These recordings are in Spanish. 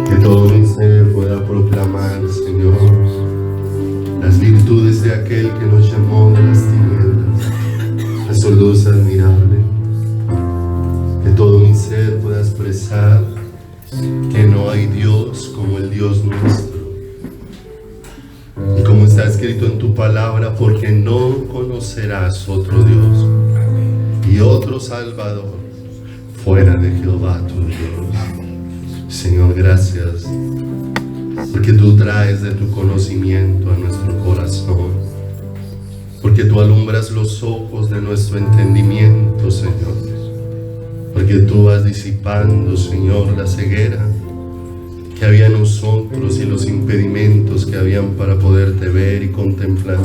Que todo mi ser pueda proclamar, Señor, las virtudes de aquel que nos llamó de las tinieblas a su luz admirable. Que todo mi ser pueda expresar que no hay Dios como el Dios nuestro. Y como está escrito en tu palabra, porque no conocerás otro Dios y otro Salvador fuera de Jehová tu Dios. Señor, gracias, porque tú traes de tu conocimiento a nuestro corazón, porque tú alumbras los ojos de nuestro entendimiento, Señor, porque tú vas disipando, Señor, la ceguera que había en nosotros y los impedimentos que habían para poderte ver y contemplar,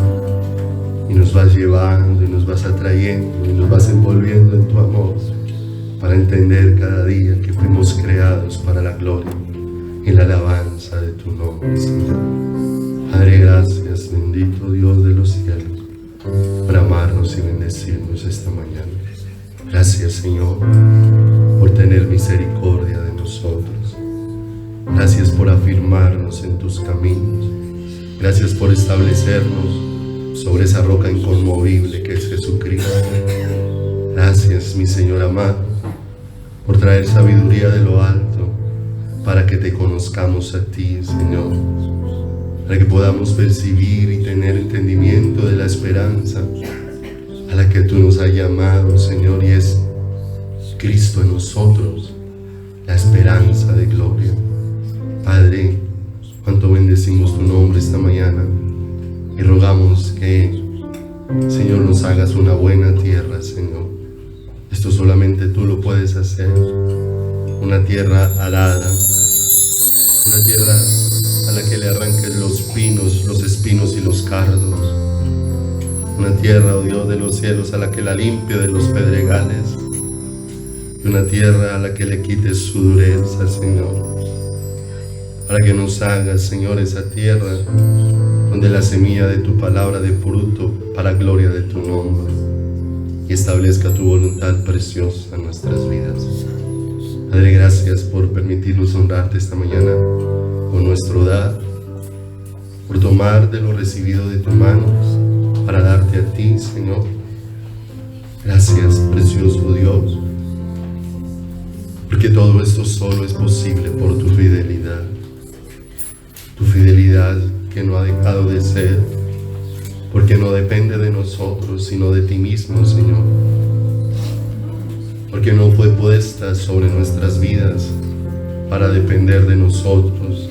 y nos vas llevando y nos vas atrayendo y nos vas envolviendo en tu amor para entender cada día que fuimos creados para la gloria y la alabanza de tu nombre, Señor. Padre, gracias, bendito Dios de los cielos, por amarnos y bendecirnos esta mañana. Gracias, Señor, por tener misericordia de nosotros. Gracias por afirmarnos en tus caminos. Gracias por establecernos sobre esa roca inconmovible que es Jesucristo. Gracias, mi Señor amado, por traer sabiduría de lo alto para que te conozcamos a ti, Señor, para que podamos percibir y tener entendimiento de la esperanza a la que tú nos has llamado, Señor, y es Cristo en nosotros, la esperanza de gloria. Padre, cuánto bendecimos tu nombre esta mañana y rogamos que, Señor, nos hagas una buena tierra, Señor. Esto solamente tú lo puedes hacer. Una tierra arada, una tierra a la que le arranques los pinos, los espinos y los cardos. Una tierra, oh Dios de los cielos, a la que la limpie de los pedregales. Y una tierra a la que le quites su dureza, Señor. Para que nos hagas, Señor, esa tierra donde la semilla de tu palabra dé fruto para gloria de tu nombre y establezca tu voluntad preciosa en nuestras vidas. Padre, gracias por permitirnos honrarte esta mañana con nuestro dar, por tomar de lo recibido de tu mano para darte a ti, Señor. Gracias, precioso Dios, porque todo esto solo es posible por tu fidelidad. Tu fidelidad que no ha dejado de ser, porque no depende de nosotros, sino de ti mismo, Señor. Porque no fue puesta sobre nuestras vidas para depender de nosotros,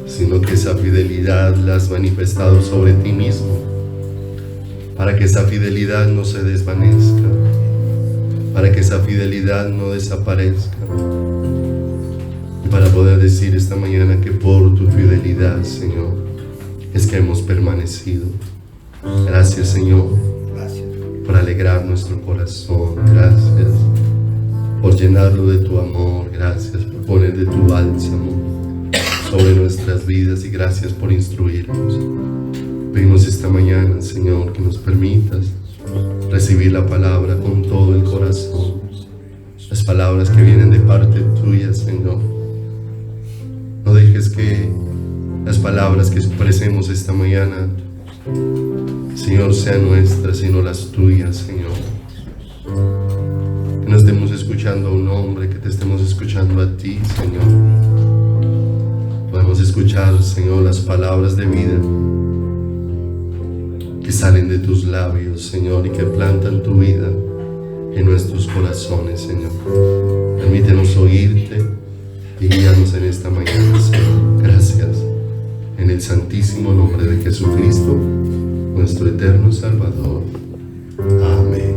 sino que esa fidelidad la has manifestado sobre ti mismo, para que esa fidelidad no se desvanezca, para que esa fidelidad no desaparezca. Para poder decir esta mañana que por tu fidelidad, Señor, es que hemos permanecido. Gracias, Señor, por alegrar nuestro corazón. Gracias por llenarlo de tu amor. Gracias por poner de tu bálsamo sobre nuestras vidas y gracias por instruirnos. Pedimos esta mañana, Señor, que nos permitas recibir la palabra con todo el corazón. Las palabras que vienen de parte tuya, Señor. No dejes que las palabras que expresemos esta mañana, Señor, sean nuestras, sino las tuyas, Señor. Que no estemos escuchando a un hombre, que te estemos escuchando a ti, Señor. Podemos escuchar, Señor, las palabras de vida que salen de tus labios, Señor, y que plantan tu vida en nuestros corazones, Señor. Permítenos oírte y guíanos en esta mañana, Señor. Gracias. En el santísimo nombre de Jesucristo, nuestro eterno Salvador. Amén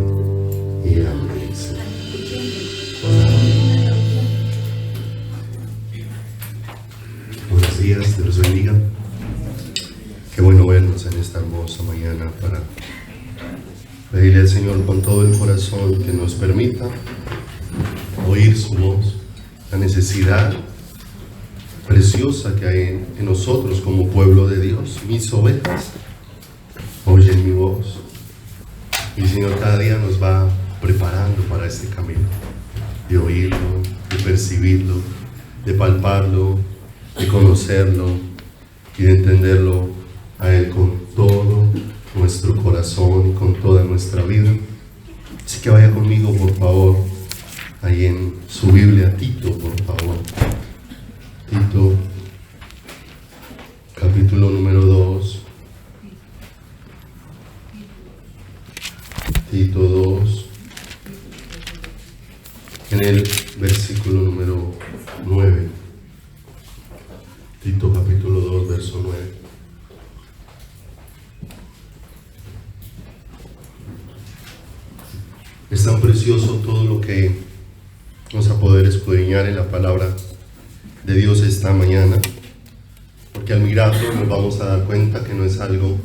y amén, Señor. Amén. Buenos días, Dios los bendiga. Qué bueno vernos en esta hermosa mañana para pedirle al Señor con todo el corazón que nos permita oír su voz. La necesidad preciosa que hay en nosotros como pueblo de Dios. Mis ovejas oyen mi voz. Y el Señor cada día nos va preparando para este camino, de oírlo, de percibirlo, de palparlo, de conocerlo y de entenderlo a Él con todo nuestro corazón y con toda nuestra vida. Así que vaya conmigo, por favor, ahí en su Biblia, Tito, por favor. Tito, capítulo número 2. Tito 2, en el versículo número 9. Tito capítulo 2, verso 9. Es tan precioso todo lo que vamos a poder escudriñar en la palabra de Dios esta mañana, porque al mirarlo nos vamos a dar cuenta que no es algo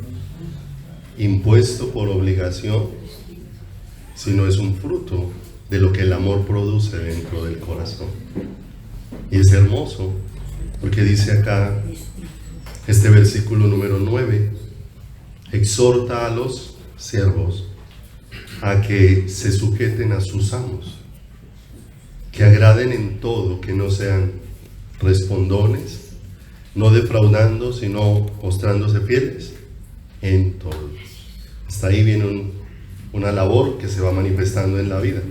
impuesto por obligación, sino es un fruto de lo que el amor produce dentro del corazón. Y es hermoso, porque dice acá, este versículo número 9, exhorta a los siervos a que se sujeten a sus amos, que agraden en todo, que no sean respondones, no defraudando, sino mostrándose fieles en todo. Hasta ahí viene una labor que se va manifestando en la vida.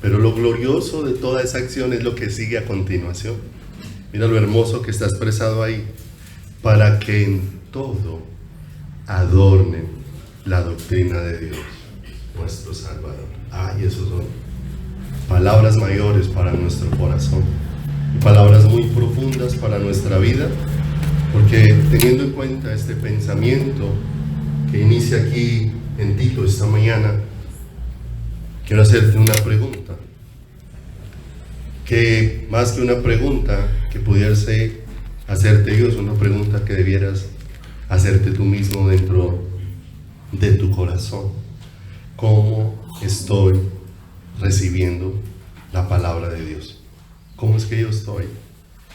Pero lo glorioso de toda esa acción es lo que sigue a continuación. Mira lo hermoso que está expresado ahí. Para que en todo adornen la doctrina de Dios, nuestro Salvador. Y esos son palabras mayores para nuestro corazón. Y palabras muy profundas para nuestra vida. Porque teniendo en cuenta este pensamiento que inicia aquí en Tito esta mañana, quiero hacerte una pregunta, que más que una pregunta que pudiese hacerte Dios, una pregunta que debieras hacerte tú mismo dentro de tu corazón. ¿Cómo estoy recibiendo la palabra de Dios? ¿Cómo es que yo estoy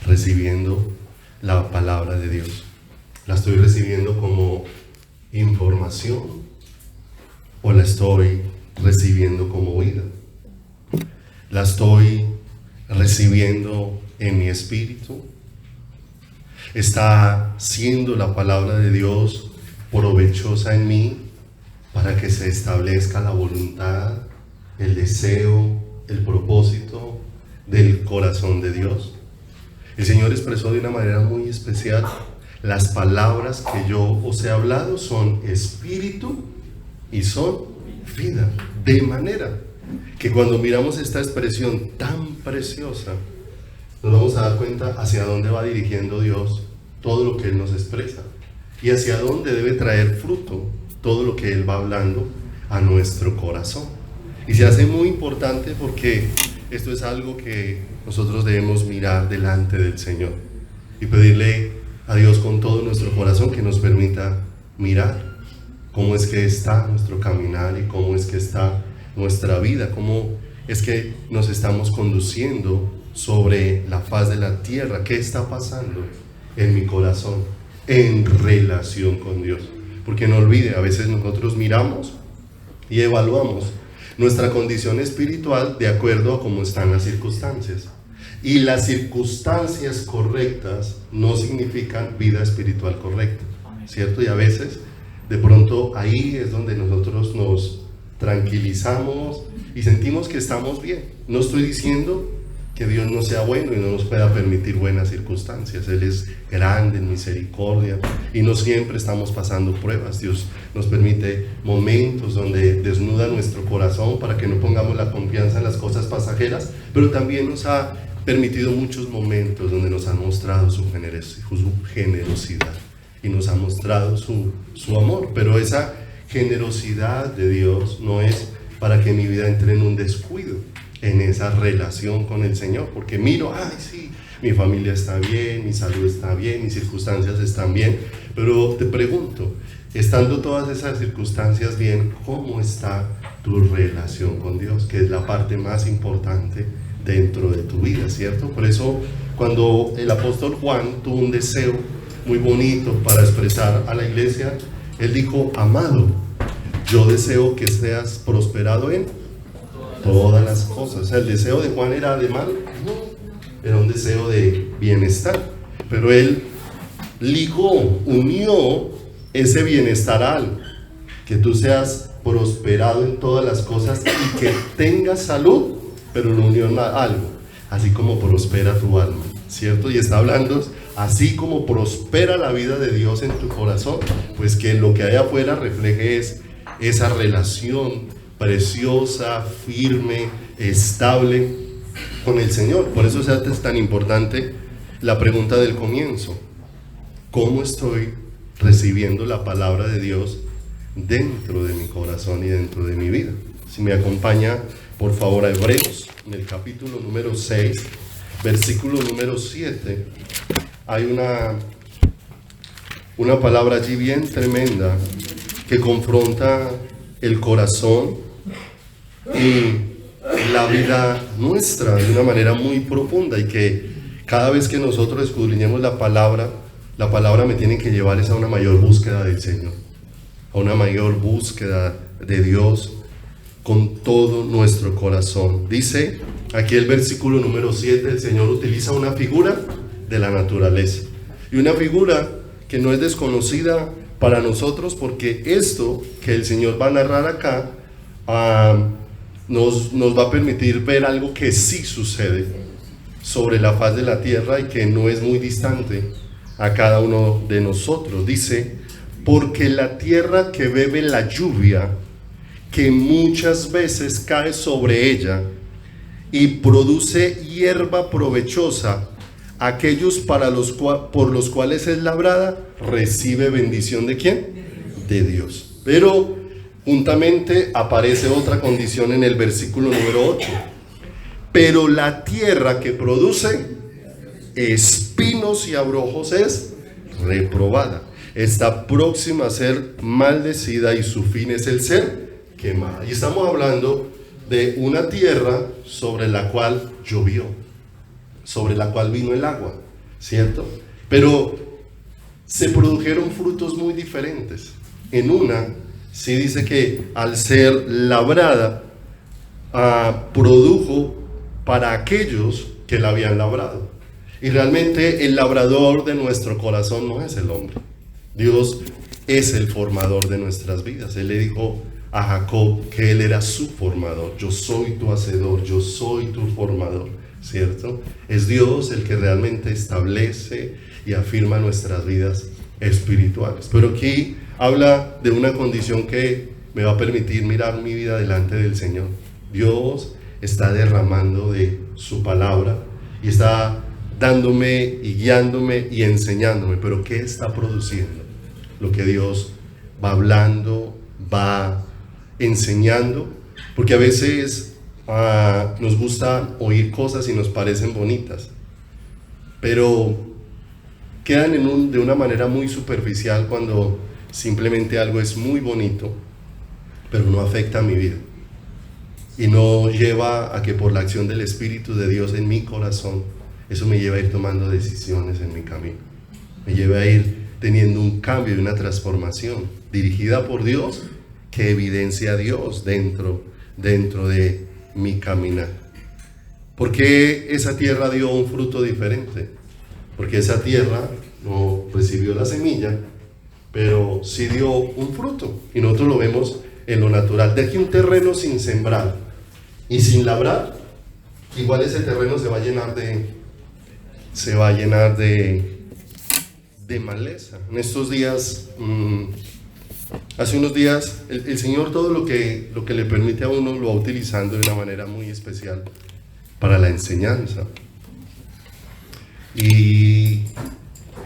recibiendo la palabra de Dios? ¿La estoy recibiendo como información o la estoy recibiendo como vida? ¿La estoy recibiendo en mi espíritu? ¿Está siendo la palabra de Dios provechosa en mí para que se establezca la voluntad, el deseo, el propósito del corazón de Dios? El Señor expresó de una manera muy especial: las palabras que yo os he hablado son espíritu y son vida. De manera que cuando miramos esta expresión tan preciosa, nos vamos a dar cuenta hacia dónde va dirigiendo Dios todo lo que Él nos expresa y hacia dónde debe traer fruto todo lo que Él va hablando a nuestro corazón. Y se hace muy importante porque esto es algo que nosotros debemos mirar delante del Señor y pedirle a Dios con todo nuestro corazón que nos permita mirar cómo es que está nuestro caminar y cómo es que está nuestra vida, cómo es que nos estamos conduciendo sobre la faz de la tierra, qué está pasando en mi corazón en relación con Dios. Porque no olvide, a veces nosotros miramos y evaluamos nuestra condición espiritual de acuerdo a cómo están las circunstancias. Y las circunstancias correctas no significan vida espiritual correcta, ¿cierto? Y a veces, de pronto, ahí es donde nosotros nos tranquilizamos y sentimos que estamos bien. No estoy diciendo que Dios no sea bueno y no nos pueda permitir buenas circunstancias. Él es grande en misericordia y no siempre estamos pasando pruebas. Dios nos permite momentos donde desnuda nuestro corazón para que no pongamos la confianza en las cosas pasajeras, pero también nos ha permitido muchos momentos donde nos ha mostrado su generosidad y nos ha mostrado su amor. Pero esa generosidad de Dios no es para que mi vida entre en un descuido en esa relación con el Señor, porque miro, sí, mi familia está bien, mi salud está bien, mis circunstancias están bien, pero te pregunto, estando todas esas circunstancias bien, ¿cómo está tu relación con Dios? Que es la parte más importante dentro de tu vida, ¿cierto? Por eso, cuando el apóstol Juan tuvo un deseo muy bonito para expresar a la iglesia, él dijo: amado, yo deseo que seas prosperado en todas las cosas. O sea, el deseo de Juan era de mal, no. era un deseo de bienestar, pero él unió ese bienestar a algo, que tú seas prosperado en todas las cosas y que tengas salud, pero lo unió a algo, así como prospera tu alma, ¿cierto? Y está hablando, así como prospera la vida de Dios en tu corazón, pues que lo que hay afuera refleje esa relación preciosa, firme, estable con el Señor. Por eso es tan importante la pregunta del comienzo: ¿cómo estoy recibiendo la palabra de Dios dentro de mi corazón y dentro de mi vida? Si me acompaña por favor a Hebreos, en el capítulo número 6, versículo número 7, hay una palabra allí bien tremenda que confronta el corazón y la vida nuestra de una manera muy profunda, y que cada vez que nosotros escudriñemos la palabra me tiene que llevar a una mayor búsqueda del Señor, a una mayor búsqueda de Dios con todo nuestro corazón. Dice aquí el versículo número 7, el Señor utiliza una figura de la naturaleza, y una figura que no es desconocida para nosotros, porque esto que el Señor va a narrar acá nos va a permitir ver algo que sí sucede sobre la faz de la tierra y que no es muy distante a cada uno de nosotros. Dice: porque la tierra que bebe la lluvia, que muchas veces cae sobre ella y produce hierba provechosa, aquellos por los cuales es labrada, recibe bendición ¿de quién? De Dios. Pero juntamente aparece otra condición en el versículo número 8: pero la tierra que produce espinos y abrojos es reprobada, está próxima a ser maldecida, y su fin es el ser quemada. Y estamos hablando de una tierra sobre la cual llovió, sobre la cual vino el agua, ¿cierto? Pero se produjeron frutos muy diferentes. En una, sí dice que al ser labrada, produjo para aquellos que la habían labrado. Y realmente el labrador de nuestro corazón no es el hombre. Dios es el formador de nuestras vidas. Él le dijo a Jacob que él era su formador: yo soy tu hacedor, yo soy tu formador, ¿cierto? Es Dios el que realmente establece y afirma nuestras vidas espirituales. Pero aquí habla de una condición que me va a permitir mirar mi vida delante del Señor. Dios está derramando de su palabra y está dándome y guiándome y enseñándome. Pero ¿qué está produciendo? Lo que Dios va hablando, va enseñando, porque a veces nos gusta oír cosas y nos parecen bonitas, pero quedan de una manera muy superficial cuando simplemente algo es muy bonito, pero no afecta a mi vida y no lleva a que por la acción del Espíritu de Dios en mi corazón, eso me lleva a ir tomando decisiones en mi camino, me lleva a ir teniendo un cambio y una transformación dirigida por Dios, que evidencia a Dios dentro de mi caminar. ¿Por qué esa tierra dio un fruto diferente? Porque esa tierra no recibió la semilla, pero sí dio un fruto, y nosotros lo vemos en lo natural. Deje un terreno sin sembrar y sin labrar, igual ese terreno se va a llenar de maleza. En estos días, hace unos días, el Señor todo lo que le permite a uno lo va utilizando de una manera muy especial para la enseñanza. Y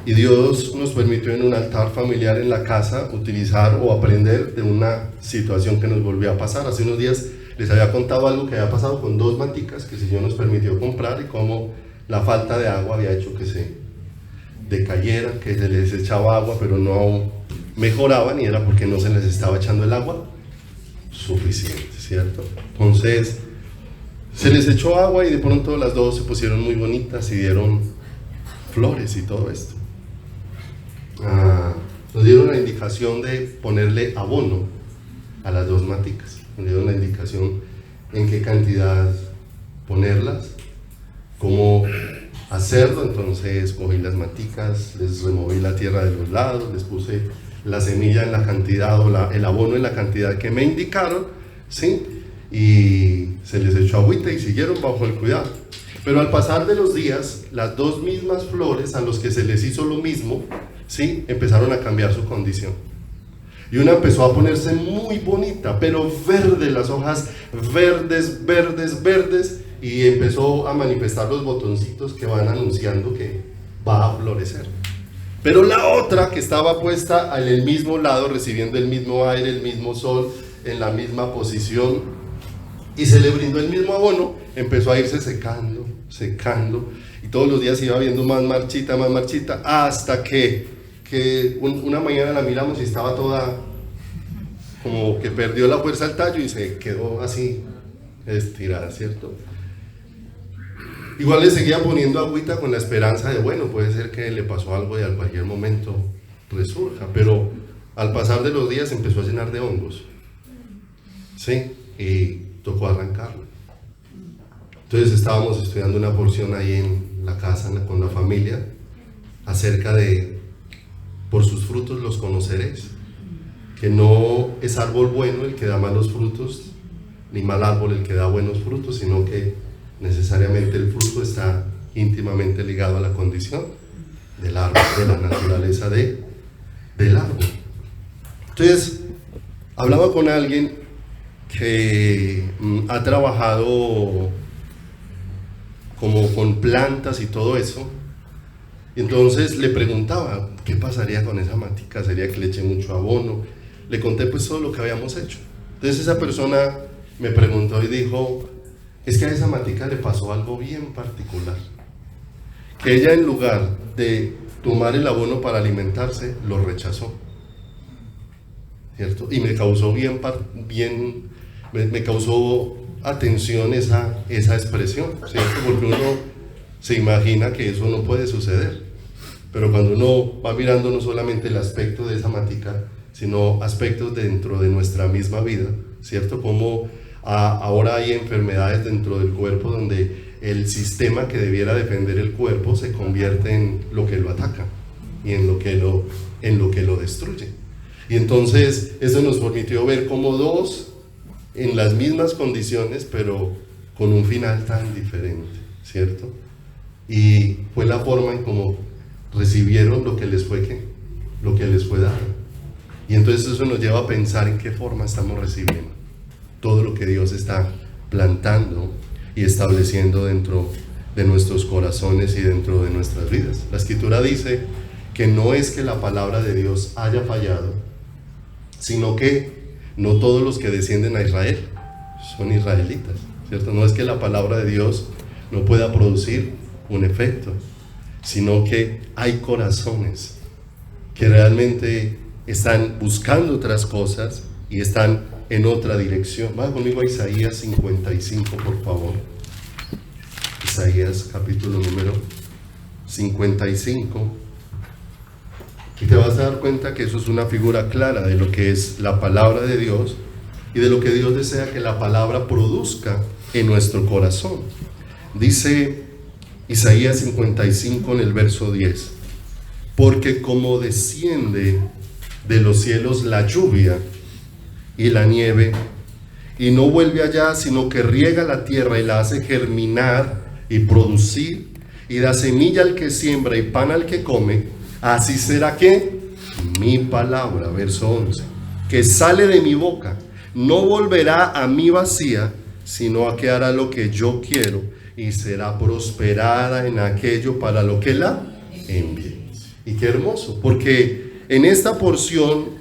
Dios nos permitió en un altar familiar en la casa utilizar o aprender de una situación que nos volvió a pasar. Hace unos días les había contado algo que había pasado con 2 maticas que el Señor nos permitió comprar, y cómo la falta de agua había hecho que se decayeran, que se les echaba agua pero no mejoraban, y era porque no se les estaba echando el agua suficiente, ¿cierto? Entonces se les echó agua y de pronto las 2 se pusieron muy bonitas y dieron flores y todo esto. Nos dieron la indicación de ponerle abono a las 2 maticas, nos dieron la indicación en qué cantidad ponerlas, cómo hacerlo. Entonces cogí las maticas, les removí la tierra de los lados, les puse la semilla en la cantidad o el abono en la cantidad que me indicaron, ¿sí? Y se les echó agüita y siguieron bajo el cuidado. Pero al pasar de los días, las dos mismas flores a los que se les hizo lo mismo, ¿sí? Empezaron a cambiar su condición. Y una empezó a ponerse muy bonita, pero verde, las hojas verdes, verdes, verdes, y empezó a manifestar los botoncitos que van anunciando que va a florecer. Pero la otra, que estaba puesta en el mismo lado, recibiendo el mismo aire, el mismo sol, en la misma posición, y se le brindó el mismo abono, empezó a irse secando, secando, y todos los días iba viendo más marchita, hasta que una mañana la miramos y estaba toda como que perdió la fuerza del tallo y se quedó así estirada, ¿cierto? Igual le seguía poniendo agüita con la esperanza de, bueno, puede ser que le pasó algo y a cualquier momento resurja, pero al pasar de los días empezó a llenar de hongos, ¿sí? Y tocó arrancarlo. Entonces estábamos estudiando una porción ahí en la casa con la familia acerca de: por sus frutos los conoceréis, que no es árbol bueno el que da malos frutos, ni mal árbol el que da buenos frutos, sino que necesariamente el fruto está íntimamente ligado a la condición del árbol, de la naturaleza del árbol. Entonces, hablaba con alguien que ha trabajado como con plantas y todo eso, y entonces le preguntaba qué pasaría con esa matica, sería que le eché mucho abono. Le conté pues todo lo que habíamos hecho. Entonces esa persona me preguntó y dijo: es que a esa matica le pasó algo bien particular, que ella, en lugar de tomar el abono para alimentarse, lo rechazó, ¿cierto? Y me causó me causó atención esa expresión, ¿cierto? Porque uno se imagina que eso no puede suceder, pero cuando uno va mirando no solamente el aspecto de esa matica, sino aspectos dentro de nuestra misma vida, ¿cierto? Como ahora hay enfermedades dentro del cuerpo donde el sistema que debiera defender el cuerpo se convierte en lo que lo ataca y en lo que lo destruye. Y entonces eso nos permitió ver como dos en las mismas condiciones, pero con un final tan diferente, ¿cierto? Y fue la forma en cómo recibieron lo que les fue dado. Y entonces eso nos lleva a pensar en qué forma estamos recibiendo todo lo que Dios está plantando y estableciendo dentro de nuestros corazones y dentro de nuestras vidas. La Escritura dice que no es que la palabra de Dios haya fallado, sino que no todos los que descienden a Israel son israelitas, ¿cierto? No es que la palabra de Dios no pueda producir un efecto, sino que hay corazones que realmente están buscando otras cosas y están en otra dirección. Vaya conmigo a Isaías 55, por favor. Isaías capítulo número 55. Y te vas a dar cuenta que eso es una figura clara de lo que es la palabra de Dios y de lo que Dios desea que la palabra produzca en nuestro corazón. Dice Isaías 55 en el verso 10: porque como desciende de los cielos la lluvia y la nieve, y no vuelve allá, sino que riega la tierra y la hace germinar y producir, y da semilla al que siembra y pan al que come, así será que mi palabra, verso 11, que sale de mi boca, no volverá a mí vacía, sino a que hará lo que yo quiero, y será prosperada en aquello para lo que la envíe. Y qué hermoso, porque en esta porción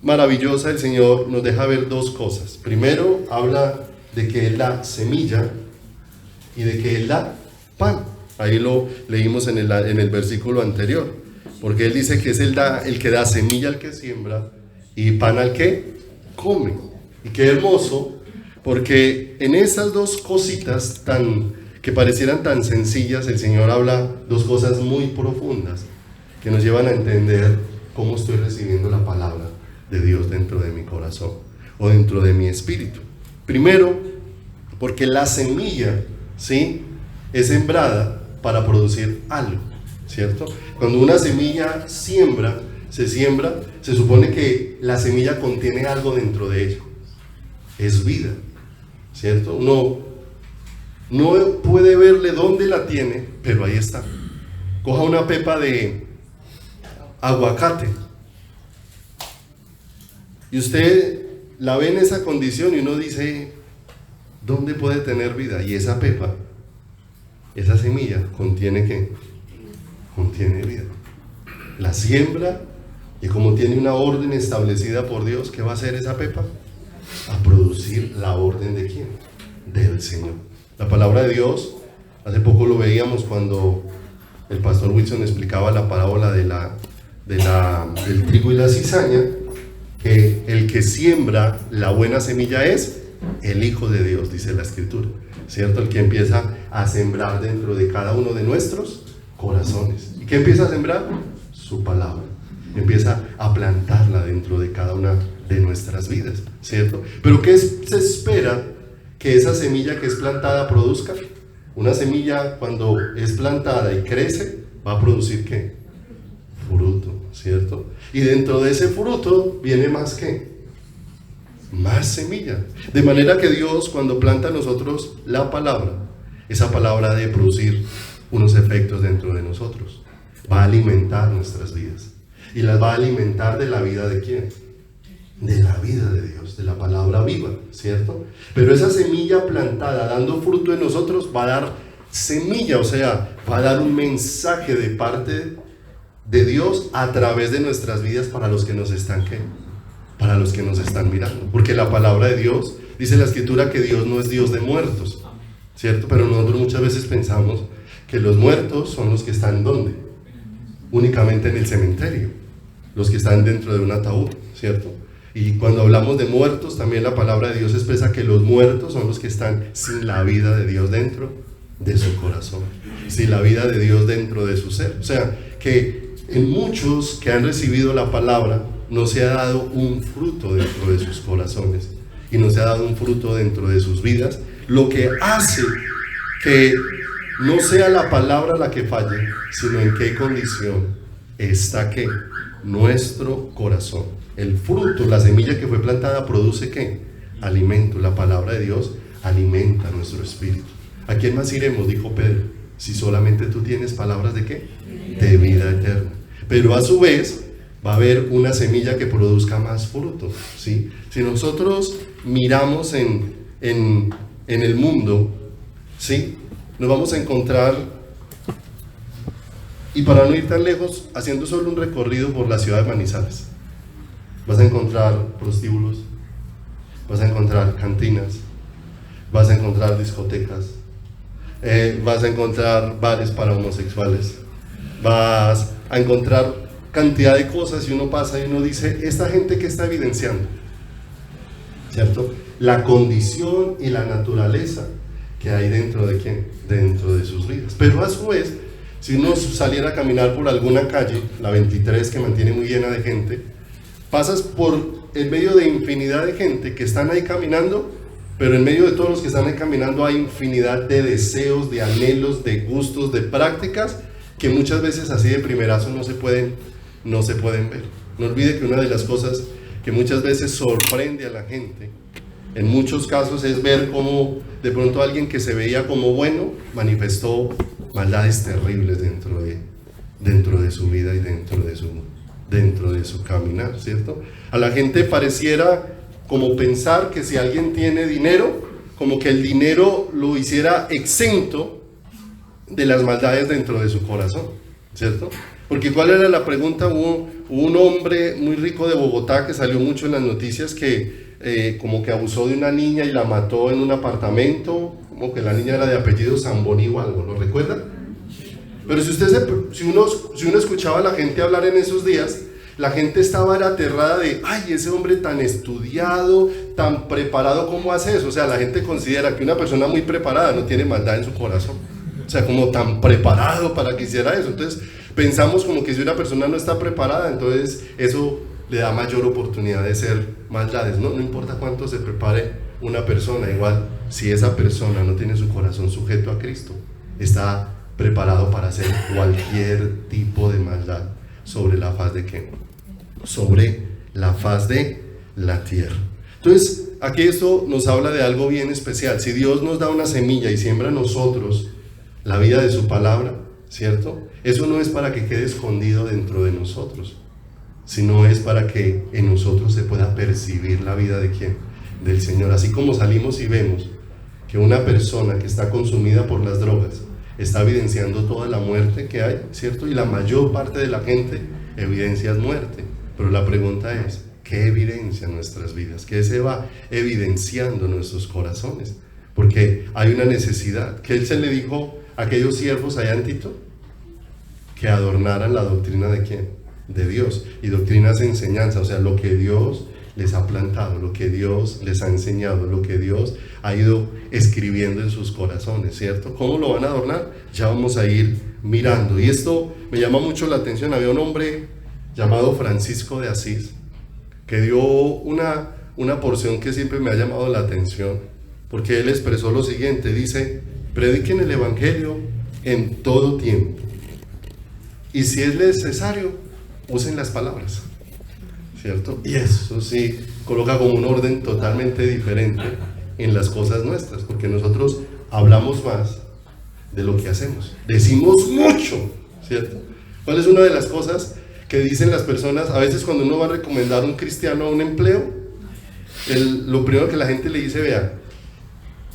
maravillosa el Señor nos deja ver dos cosas. Primero, habla de que Él da semilla y de que Él da pan. Ahí lo leímos en el versículo anterior, porque Él dice que es el que da semilla al que siembra y pan al que come. Y qué hermoso, porque en esas dos cositas que parecieran tan sencillas, el Señor habla dos cosas muy profundas que nos llevan a entender cómo estoy recibiendo la palabra de Dios dentro de mi corazón o dentro de mi espíritu. Primero, porque la semilla, ¿sí?, es sembrada para producir algo, ¿cierto? Cuando una semilla se siembra, se supone que la semilla contiene algo dentro de ella, es vida, ¿cierto? Uno no puede verle dónde la tiene, pero ahí está. Coja una pepa de aguacate y usted la ve en esa condición y uno dice, ¿dónde puede tener vida? Y esa pepa, esa semilla, ¿contiene qué? Contiene vida. La siembra, y como tiene una orden establecida por Dios, ¿qué va a hacer esa pepa? A producir la orden ¿de quién? Del Señor. La palabra de Dios, hace poco lo veíamos cuando el pastor Wilson explicaba la parábola del trigo y la cizaña, que el que siembra la buena semilla es el Hijo de Dios, dice la Escritura, ¿cierto? El que empieza a sembrar dentro de cada uno de nuestros corazones. ¿Y qué empieza a sembrar? Su palabra. Empieza a plantarla dentro de cada una de nuestras vidas, ¿cierto? Pero ¿qué se espera que esa semilla que es plantada produzca? Una semilla, cuando es plantada y crece, va a producir ¿qué? Fruto, ¿cierto? Y dentro de ese fruto viene más ¿qué? Más semilla. De manera que Dios, cuando planta a nosotros la palabra, esa palabra debe producir unos efectos dentro de nosotros. Va a alimentar nuestras vidas. Y las va a alimentar de la vida ¿de quién? De la vida de Dios, de la palabra viva, ¿cierto? Pero esa semilla plantada dando fruto en nosotros va a dar semilla, o sea, va a dar un mensaje de parte de Dios a través de nuestras vidas para los que nos están ¿qué? Para los que nos están mirando. Porque la palabra de Dios, dice la Escritura que Dios no es Dios de muertos, ¿cierto? Pero nosotros muchas veces pensamos que los muertos son los que están ¿dónde? Únicamente en el cementerio, los que están dentro de un ataúd, ¿cierto? Y cuando hablamos de muertos, también la palabra de Dios expresa que los muertos son los que están sin la vida de Dios dentro de su corazón, sin la vida de Dios dentro de su ser. O sea, que en muchos que han recibido la palabra no se ha dado un fruto dentro de sus corazones y no se ha dado un fruto dentro de sus vidas, lo que hace que no sea la palabra la que falle, sino en qué condición está ¿qué? Nuestro corazón. El fruto, la semilla que fue plantada produce ¿qué? Alimento. La palabra de Dios alimenta nuestro espíritu. ¿A quién más iremos? Dijo Pedro, si solamente tú tienes palabras ¿de qué? De vida eterna. Pero a su vez va a haber una semilla que produzca más fruto, ¿sí? Si nosotros miramos en el mundo, ¿sí? Nos vamos a encontrar, y para no ir tan lejos, haciendo solo un recorrido por la ciudad de Manizales, vas a encontrar prostíbulos, vas a encontrar cantinas, vas a encontrar discotecas, vas a encontrar bares para homosexuales, vas a encontrar cantidad de cosas, y uno pasa y uno dice, esta gente que está evidenciando, ¿cierto? La condición y la naturaleza que hay dentro de quién, dentro de sus vidas. Pero a su vez, si uno saliera a caminar por alguna calle, la 23 que mantiene muy llena de gente, pasas por el medio de infinidad de gente que están ahí caminando, pero en medio de todos los que están ahí caminando hay infinidad de deseos, de anhelos, de gustos, de prácticas que muchas veces así de primerazo no se pueden ver. No olvide que una de las cosas que muchas veces sorprende a la gente en muchos casos es ver cómo de pronto alguien que se veía como bueno manifestó maldades terribles dentro de su vida y dentro de su caminar, ¿cierto? A la gente pareciera como pensar que si alguien tiene dinero, como que el dinero lo hiciera exento de las maldades dentro de su corazón, ¿cierto? Porque ¿cuál era la pregunta? Hubo un hombre muy rico de Bogotá que salió mucho en las noticias que como que abusó de una niña y la mató en un apartamento, como que la niña era de apellido Zamboni o algo, ¿lo recuerdan? Pero si uno escuchaba a la gente hablar en esos días, la gente estaba aterrada de, ay, ese hombre tan estudiado, tan preparado, ¿cómo hace eso? O sea, la gente considera que una persona muy preparada no tiene maldad en su corazón, o sea, como tan preparado para que hiciera eso. Entonces pensamos como que si una persona no está preparada, entonces eso le da mayor oportunidad de ser maldades. No importa cuánto se prepare una persona, igual si esa persona no tiene su corazón sujeto a Cristo, está preparado para hacer cualquier tipo de maldad sobre la faz de ¿qué? Sobre la faz de la tierra. Entonces, aquí esto nos habla de algo bien especial. Si Dios nos da una semilla y siembra en nosotros la vida de su palabra, ¿cierto? Eso no es para que quede escondido dentro de nosotros, sino es para que en nosotros se pueda percibir la vida de ¿quién? Del Señor. Así como salimos y vemos que una persona que está consumida por las drogas está evidenciando toda la muerte que hay, ¿cierto? Y la mayor parte de la gente evidencia muerte. Pero la pregunta es, ¿qué evidencia nuestras vidas? ¿Qué se va evidenciando en nuestros corazones? Porque hay una necesidad. ¿Qué él se le dijo a aquellos siervos allá en Tito? Que adornaran la doctrina de ¿quién? De Dios. Y doctrina es enseñanza, o sea, lo que Dios les ha plantado, lo que Dios les ha enseñado, lo que Dios ha ido escribiendo en sus corazones, ¿cierto? ¿Cómo lo van a adornar? Ya vamos a ir mirando. Y esto me llama mucho la atención. Había un hombre llamado Francisco de Asís que dio una porción que siempre me ha llamado la atención, porque él expresó lo siguiente, dice: prediquen el evangelio en todo tiempo, y si es necesario, usen las palabras, ¿cierto? Y eso sí coloca como un orden totalmente diferente en las cosas nuestras, porque nosotros hablamos más de lo que hacemos, decimos mucho, ¿cierto? ¿Cuál es una de las cosas que dicen las personas? A veces cuando uno va a recomendar a un cristiano a un empleo, lo primero que la gente le dice: vea,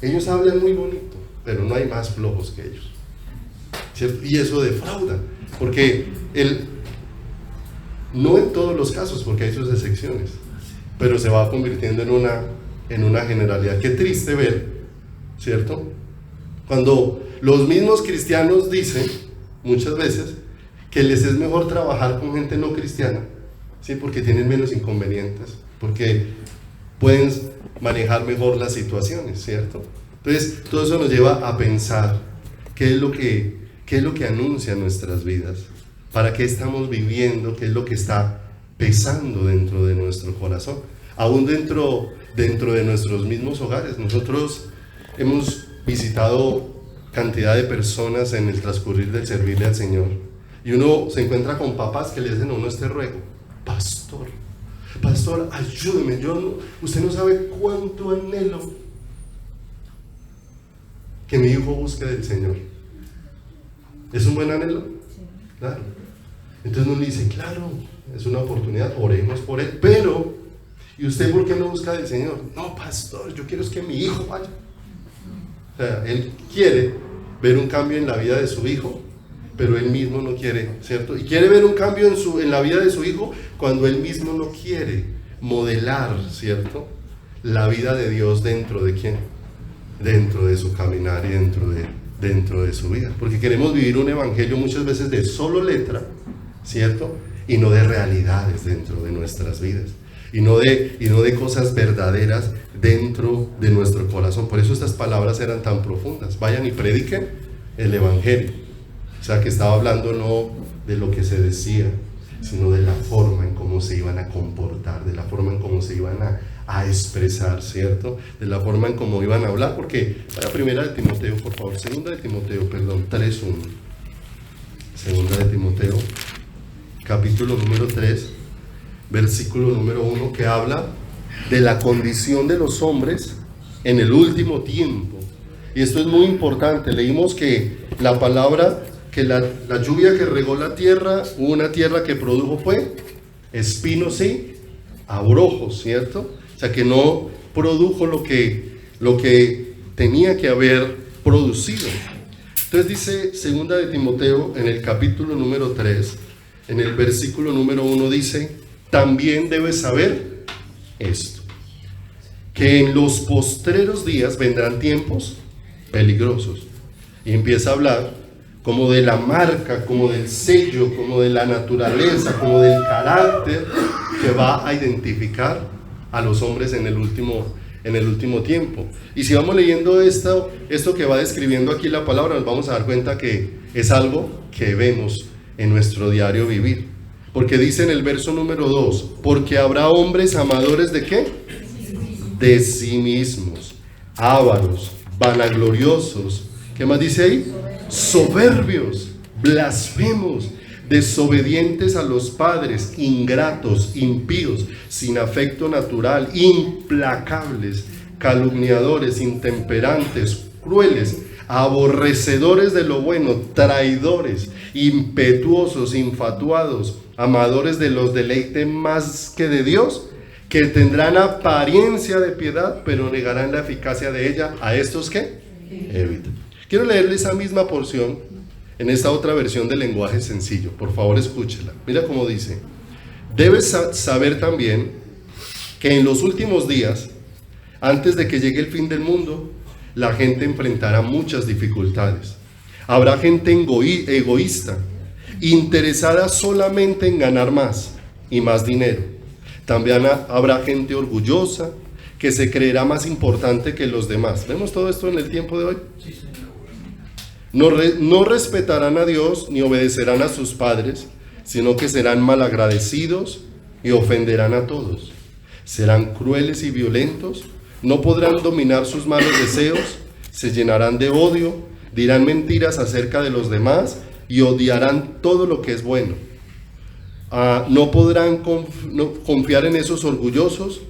ellos hablan muy bonito, pero no hay más flojos que ellos, ¿cierto? Y eso defrauda, porque no en todos los casos, porque hay sus excepciones, pero se va convirtiendo en una generalidad. Qué triste ver, ¿cierto? Cuando los mismos cristianos dicen muchas veces que les es mejor trabajar con gente no cristiana, ¿sí? Porque tienen menos inconvenientes, porque pueden manejar mejor las situaciones, ¿cierto? Entonces, todo eso nos lleva a pensar qué es lo que anuncia nuestras vidas, para qué estamos viviendo, qué es lo que está pesando dentro de nuestro corazón, aún dentro de nuestros mismos hogares. Nosotros hemos visitado cantidad de personas en el transcurrir del servirle al Señor, y uno se encuentra con papás que le hacen a uno este ruego: pastor, ayúdeme, usted no sabe cuánto anhelo que mi hijo busque del Señor. ¿Es un buen anhelo? Sí. Claro. Entonces uno le dice: claro, es una oportunidad, oremos por él, pero ¿y usted por qué no busca del Señor? No, pastor, yo quiero es que mi hijo vaya. O sea, él quiere ver un cambio en la vida de su hijo, pero él mismo no quiere, ¿cierto? Y quiere ver un cambio en la vida de su hijo cuando él mismo no quiere modelar, ¿cierto?, la vida de Dios dentro de ¿quién? Dentro de su caminar y dentro de su vida. Porque queremos vivir un evangelio muchas veces de solo letra, ¿cierto?, y no de realidades dentro de nuestras vidas, y no de cosas verdaderas dentro de nuestro corazón. Por eso estas palabras eran tan profundas: vayan y prediquen el evangelio. O sea, que estaba hablando no de lo que se decía, sino de la forma en cómo se iban a comportar, de la forma en cómo se iban a expresar, ¿cierto? De la forma en cómo iban a hablar. Porque vaya primera de Timoteo, por favor, segunda de Timoteo, 3:1. Segunda de Timoteo, capítulo número 3, versículo número 1, que habla de la condición de los hombres en el último tiempo. Y esto es muy importante. Leímos que la palabra, que la lluvia que regó la tierra, hubo una tierra que produjo fue espinos y abrojos, ¿cierto? O sea, que no produjo lo que tenía que haber producido. Entonces dice segunda de Timoteo, en el capítulo número 3, en el versículo número 1, dice: también debes saber esto, que en los postreros días vendrán tiempos peligrosos. Y empieza a hablar como de la marca, como del sello, como de la naturaleza, como del carácter que va a identificar a los hombres en el último tiempo. Y si vamos leyendo esto que va describiendo aquí la palabra, nos vamos a dar cuenta que es algo que vemos en nuestro diario vivir. Porque dice en el verso número 2: porque habrá hombres amadores de ¿qué? De sí mismos, ávaros, vanagloriosos, ¿Qué más dice ahí? Soberbios, blasfemos, desobedientes a los padres, ingratos, impíos, sin afecto natural, implacables, calumniadores, intemperantes, crueles, aborrecedores de lo bueno, traidores, impetuosos, infatuados, amadores de los deleites más que de Dios, que tendrán apariencia de piedad, pero negarán la eficacia de ella. ¿A estos qué? Evita. Quiero leerle esa misma porción en esta otra versión del lenguaje sencillo. Por favor, escúchela. Mira cómo dice: debes saber también que en los últimos días, antes de que llegue el fin del mundo, la gente enfrentará muchas dificultades. Habrá gente egoísta, interesada solamente en ganar más y más dinero. También habrá gente orgullosa, que se creerá más importante que los demás. ¿Vemos todo esto en el tiempo de hoy? No respetarán a Dios ni obedecerán a sus padres, sino que serán malagradecidos y ofenderán a todos. Serán crueles y violentos, no podrán dominar sus malos deseos, se llenarán de odio, dirán mentiras acerca de los demás y odiarán todo lo que es bueno. No podrán confiar en esos orgullosos,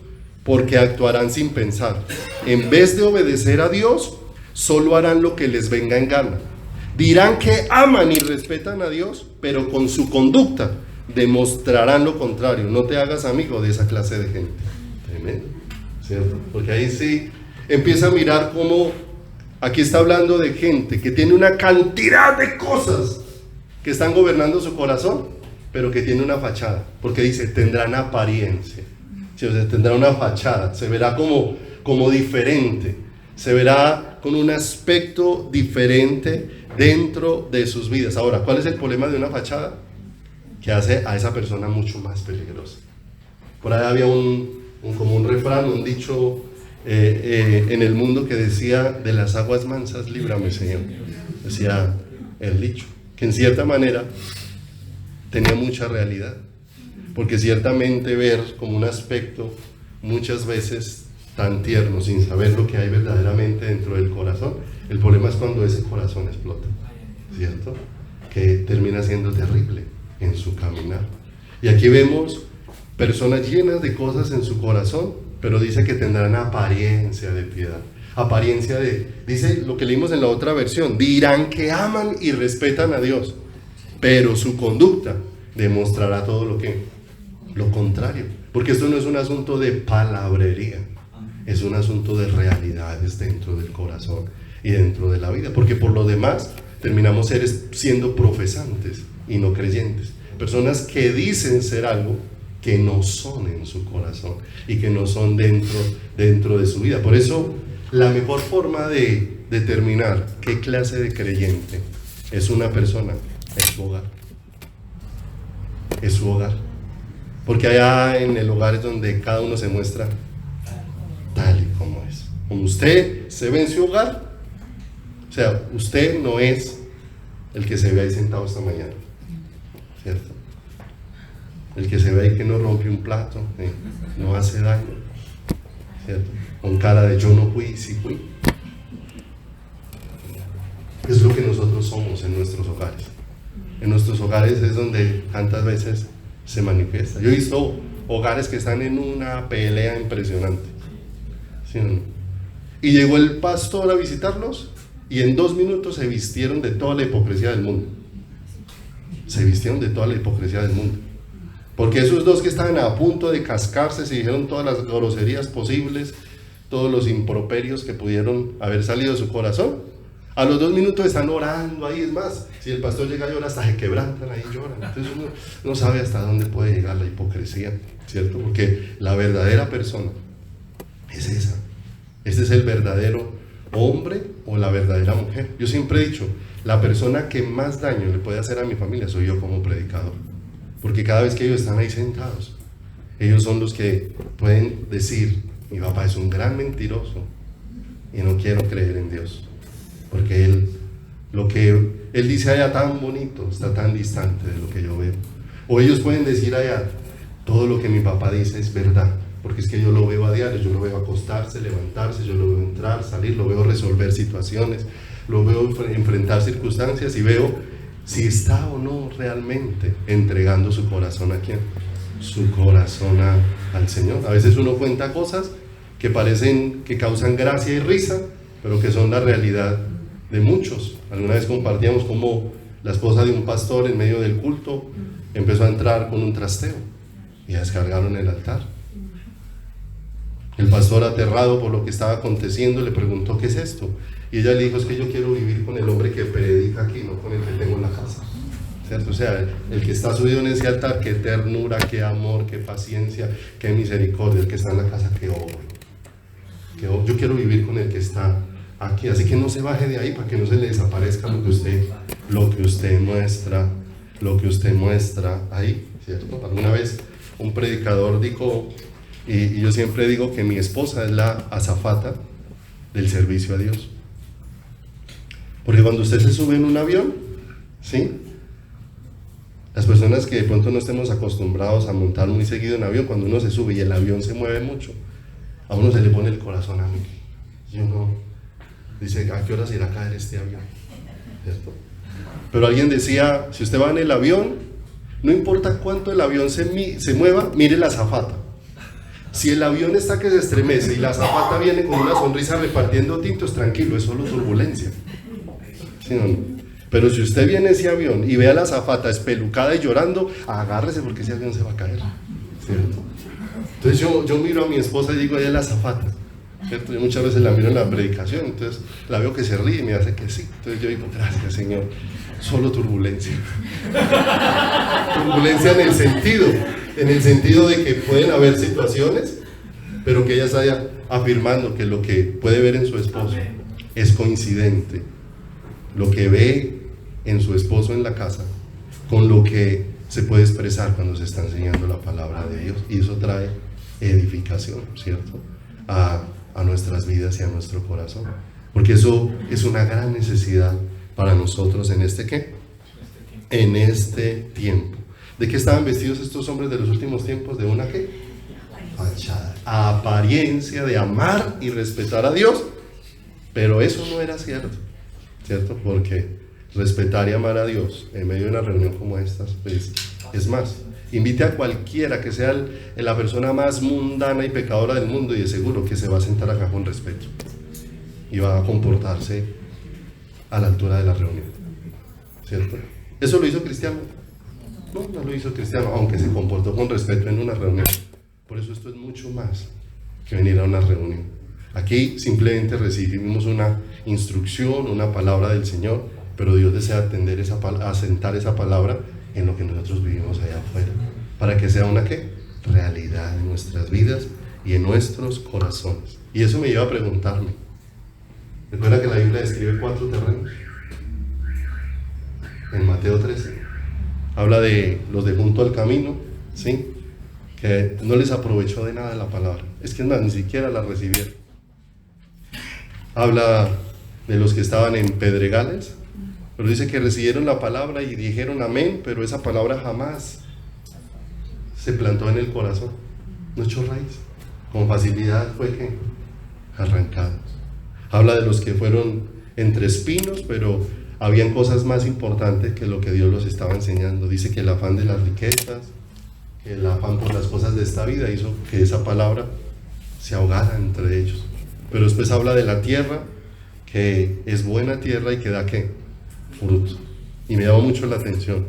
porque actuarán sin pensar. En vez de obedecer a Dios, solo harán lo que les venga en gana. Dirán que aman y respetan a Dios, pero con su conducta demostrarán lo contrario. No te hagas amigo de esa clase de gente. Tremendo, ¿cierto? Porque ahí sí empieza a mirar cómo aquí está hablando de gente que tiene una cantidad de cosas que están gobernando su corazón, pero que tiene una fachada, porque dice, tendrán apariencia. Sí, o sea, tendrá una fachada, se verá como diferente, se verá con un aspecto diferente dentro de sus vidas. Ahora, ¿cuál es el problema de una fachada? Que hace a esa persona mucho más peligrosa. Por ahí había como un refrán, un dicho en el mundo que decía: de las aguas mansas líbrame, Señor. Decía el dicho, que en cierta manera tenía mucha realidad, porque ciertamente ver como un aspecto muchas veces tan tierno, sin saber lo que hay verdaderamente dentro del corazón, el problema es cuando ese corazón explota, ¿cierto? Que termina siendo terrible en su caminar. Y aquí vemos personas llenas de cosas en su corazón, pero dice que tendrán apariencia de piedad, apariencia de, dice lo que leímos en la otra versión, dirán que aman y respetan a Dios, pero su conducta demostrará todo lo contrario, porque esto no es un asunto de palabrería, es un asunto de realidades dentro del corazón y dentro de la vida, porque por lo demás terminamos siendo profesantes y no creyentes, personas que dicen ser algo que no son en su corazón y que no son dentro de su vida. Por eso la mejor forma de determinar qué clase de creyente es una persona es su hogar. Es su hogar. Porque allá en el hogar es donde cada uno se muestra tal y como es. Como usted se ve en su hogar, o sea, usted no es el que se ve ahí sentado esta mañana, ¿cierto? El que se ve ahí que no rompe un plato, no hace daño, ¿cierto? Con cara de yo no fui, sí fui. Es lo que nosotros somos en nuestros hogares. En nuestros hogares es donde tantas veces se manifiesta. Yo he visto hogares que están en una pelea impresionante, ¿sí o no? Y llegó el pastor a visitarlos y en 2 minutos se vistieron de toda la hipocresía del mundo. Se vistieron de toda la hipocresía del mundo. Porque esos dos que estaban a punto de cascarse se dijeron todas las groserías posibles, todos los improperios que pudieron haber salido de su corazón. A los 2 minutos están orando ahí. Es más, si el pastor llega a llorar, hasta se quebrantan ahí y lloran. Entonces uno no sabe hasta dónde puede llegar la hipocresía, ¿cierto? Porque la verdadera persona es esa. Este es el verdadero hombre o la verdadera mujer. Yo siempre he dicho, la persona que más daño le puede hacer a mi familia soy yo como predicador. Porque cada vez que ellos están ahí sentados, ellos son los que pueden decir: mi papá es un gran mentiroso y no quiero creer en Dios. Porque lo que él dice allá tan bonito está tan distante de lo que yo veo. O ellos pueden decir allá: todo lo que mi papá dice es verdad, porque es que yo lo veo a diario, yo lo veo acostarse, levantarse, yo lo veo entrar, salir, lo veo resolver situaciones, lo veo enfrentar circunstancias y veo si está o no realmente entregando su corazón a quién, su corazón al Señor. A veces uno cuenta cosas que parecen que causan gracia y risa, pero que son la realidad de muchos. Alguna vez compartíamos cómo la esposa de un pastor en medio del culto empezó a entrar con un trasteo y a descargaron el altar. El pastor, aterrado por lo que estaba aconteciendo, le preguntó: ¿qué es esto? Y ella le dijo: es que yo quiero vivir con el hombre que predica aquí, no con el que tengo en la casa, ¿cierto? O sea, el que está subido en ese altar, qué ternura, qué amor, qué paciencia, qué misericordia. El que está en la casa, qué obra. Yo quiero vivir con el que está aquí, así que no se baje de ahí para que no se le desaparezca lo que usted muestra ahí, ¿cierto? Alguna vez un predicador dijo, y yo siempre digo que mi esposa es la azafata del servicio a Dios, porque cuando usted se sube en un avión, ¿sí?, las personas que de pronto no estemos acostumbrados a montar muy seguido en avión, cuando uno se sube y el avión se mueve mucho, a uno se le pone el corazón a mí, y uno dice: ¿a qué hora se irá a caer este avión? ¿Cierto? Pero alguien decía: si usted va en el avión, no importa cuánto el avión se mueva, mire la azafata. Si el avión está que se estremece y la azafata viene con una sonrisa repartiendo tintos, tranquilo, es solo turbulencia. ¿Sí, no? Pero si usted viene ese avión y ve a la azafata espelucada y llorando, agárrese porque ese avión se va a caer, ¿cierto? Entonces yo miro a mi esposa y digo: ella es la azafata, ¿cierto? Yo muchas veces la miro en la predicación, entonces la veo que se ríe y me hace que sí. Entonces yo digo: gracias, Señor, solo turbulencia. Turbulencia en el sentido de que pueden haber situaciones, pero que ella está afirmando que lo que puede ver en su esposo es coincidente. Lo que ve en su esposo en la casa con lo que se puede expresar cuando se está enseñando la palabra de Dios, y eso trae edificación, ¿cierto?, a nuestras vidas y a nuestro corazón, porque eso es una gran necesidad para nosotros en en este tiempo. ¿De qué estaban vestidos estos hombres de los últimos tiempos? De una ¿qué? Fachada, apariencia de amar y respetar a Dios, pero eso no era cierto, porque respetar y amar a Dios en medio de una reunión como estas, pues, es más, invite a cualquiera que sea la persona más mundana y pecadora del mundo, y de seguro que se va a sentar acá con respeto y va a comportarse a la altura de la reunión, ¿cierto? ¿Eso lo hizo Cristiano? No lo hizo Cristiano, aunque se comportó con respeto en una reunión. Por eso esto es mucho más que venir a una reunión. Aquí simplemente recibimos una instrucción, una palabra del Señor, pero Dios desea asentar esa palabra en lo que nosotros vivimos allá afuera, para que sea una ¿qué? Realidad en nuestras vidas y en nuestros corazones. Y eso me lleva a preguntarme, recuerda que la Biblia describe 4 terrenos. En Mateo 13 habla de los de junto al camino, ¿sí?, que no les aprovechó de nada la palabra, es que ni siquiera la recibieron. Habla de los que estaban en pedregales, pero dice que recibieron la palabra y dijeron amén, pero esa palabra jamás se plantó en el corazón, no echó raíz, con facilidad fue que arrancada. Habla de los que fueron entre espinos, pero habían cosas más importantes que lo que Dios los estaba enseñando. Dice que el afán de las riquezas, que el afán por las cosas de esta vida hizo que esa palabra se ahogara entre ellos. Pero después habla de la tierra, que es buena tierra y que da ¿qué? Fruto. Y me llama mucho la atención,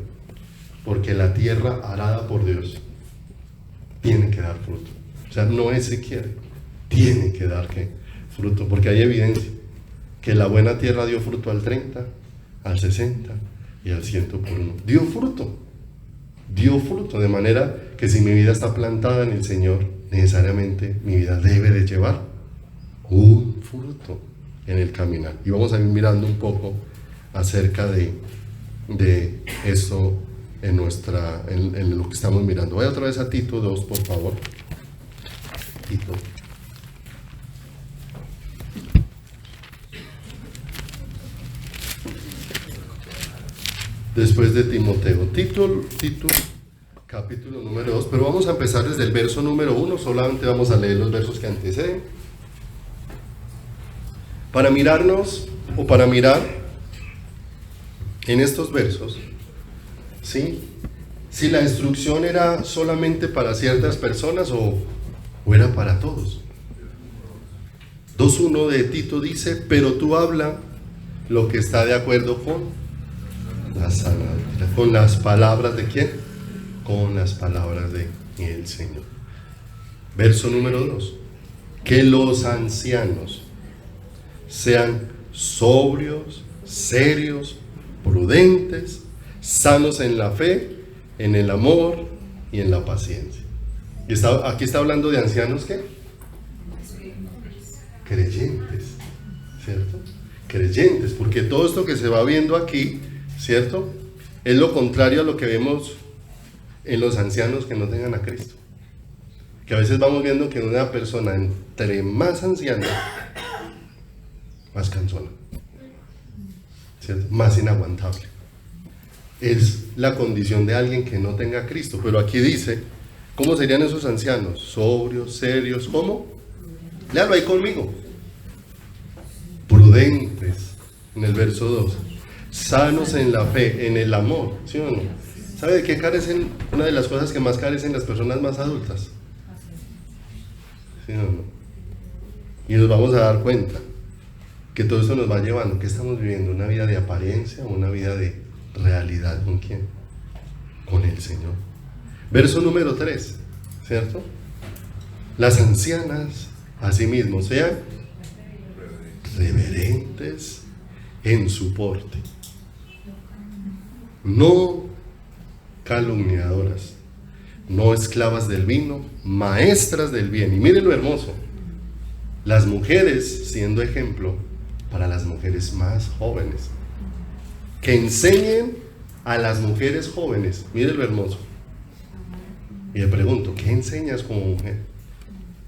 porque la tierra arada por Dios tiene que dar fruto. O sea, no es si quiere, tiene que dar ¿qué? Fruto, porque hay evidencia que la buena tierra dio fruto al 30, al 60 y al 100 por uno. Dio fruto, de manera que si mi vida está plantada en el Señor, necesariamente mi vida debe de llevar un fruto en el caminar. Y vamos a ir mirando un poco acerca de eso en lo que estamos mirando. Voy otra vez a Tito 2, por favor. Tito. Después de Timoteo, Tito, capítulo número 2, pero vamos a empezar desde el verso número 1, solamente vamos a leer los versos que anteceden. Para mirarnos o para mirar en estos versos, ¿sí? Si la instrucción era solamente para ciertas personas o era para todos. 2:1 de Tito dice, pero tú habla lo que está de acuerdo con la sana doctrina. ¿Con las palabras de quién? Con las palabras de el Señor. Verso número 2. Que los ancianos sean sobrios, serios, prudentes, sanos en la fe, en el amor y en la paciencia. Y aquí está hablando de ancianos, ¿qué? Creyentes, ¿cierto? Creyentes, porque todo esto que se va viendo aquí, ¿cierto? Es lo contrario a lo que vemos en los ancianos que no tengan a Cristo. Que a veces vamos viendo que una persona entre más anciana, más cansona, ¿cierto? Más inaguantable. Es la condición de alguien que no tenga a Cristo. Pero aquí dice, ¿cómo serían esos ancianos? Sobrios, serios, ¿cómo? Léalo ahí conmigo. Prudentes, en el verso 2. Sanos en la fe, en el amor, ¿sí o no? ¿Sabe de qué carecen? Una de las cosas que más carecen las personas más adultas. ¿Sí o no? Y nos vamos a dar cuenta que todo esto nos va llevando, que estamos viviendo una vida de apariencia o una vida de realidad. ¿Con quién? Con el Señor. Verso número 3, ¿cierto? Las ancianas, asimismo, sean reverentes en su porte, no calumniadoras, no esclavas del vino, maestras del bien. Y mire lo hermoso, las mujeres siendo ejemplo para las mujeres más jóvenes, que enseñen a las mujeres jóvenes. Mire lo hermoso. Y le pregunto, ¿qué enseñas como mujer?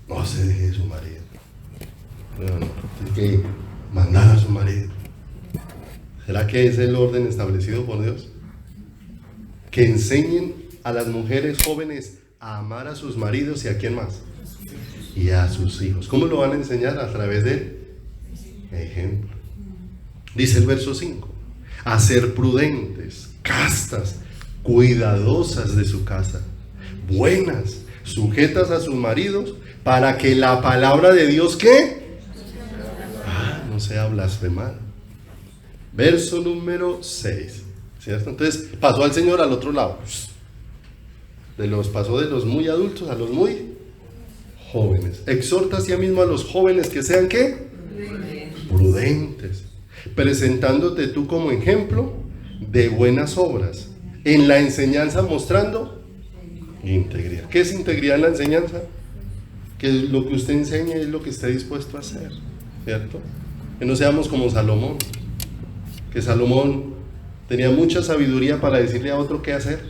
No se deje de su marido. Bueno, tiene que mandar a su marido. ¿Será que es el orden establecido por Dios? Que enseñen a las mujeres jóvenes a amar a sus maridos y a quién más. Y a sus hijos. ¿Cómo lo van a enseñar? A través del ejemplo. Dice el verso 5. A ser prudentes, castas, cuidadosas de su casa, buenas, sujetas a sus maridos, para que la palabra de Dios, ¿qué? No sea blasfemada. Verso número 6, ¿cierto? Entonces pasó al Señor al otro lado. Pasó de los muy adultos a los muy jóvenes. Exhorta así mismo a los jóvenes que sean, ¿qué? Prudentes, presentándote tú como ejemplo de buenas obras, en la enseñanza mostrando integridad. ¿Qué es integridad en la enseñanza? Que lo que usted enseña es lo que esté dispuesto a hacer, ¿cierto? Que no seamos como Salomón, que Salomón tenía mucha sabiduría para decirle a otro qué hacer,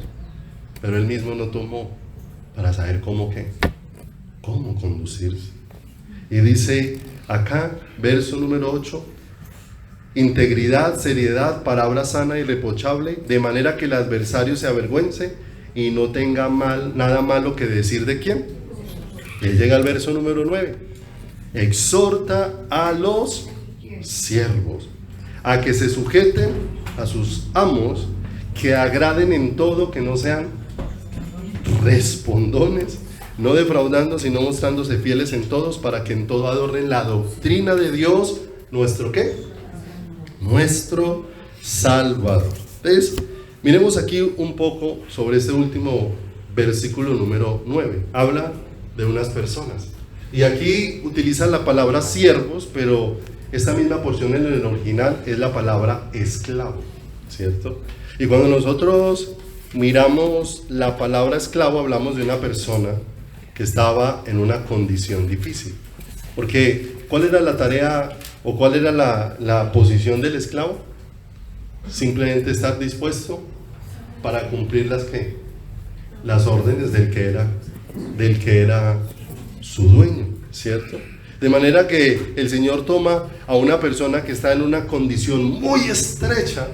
pero él mismo no tomó para saber cómo conducirse. Y dice acá, verso número 8, integridad, seriedad, palabra sana y irreprochable, de manera que el adversario se avergüence y no tenga nada malo que decir de quién. Y llega al verso número 9. Exhorta a los siervos a que se sujeten a sus amos, que agraden en todo, que no sean respondones, no defraudando, sino mostrándose fieles en todos, para que en todo adornen la doctrina de Dios, nuestro ¿qué? Nuestro Salvador. Entonces, miremos aquí un poco sobre este último versículo número 9. Habla de unas personas. Y aquí utiliza la palabra siervos, pero esta misma porción en el original es la palabra esclavo, ¿cierto? Y cuando nosotros miramos la palabra esclavo, hablamos de una persona que estaba en una condición difícil. Porque, ¿cuál era la tarea o cuál era la posición del esclavo? Simplemente estar dispuesto para cumplir las órdenes del que era su dueño, ¿cierto? De manera que el Señor toma a una persona que está en una condición muy estrecha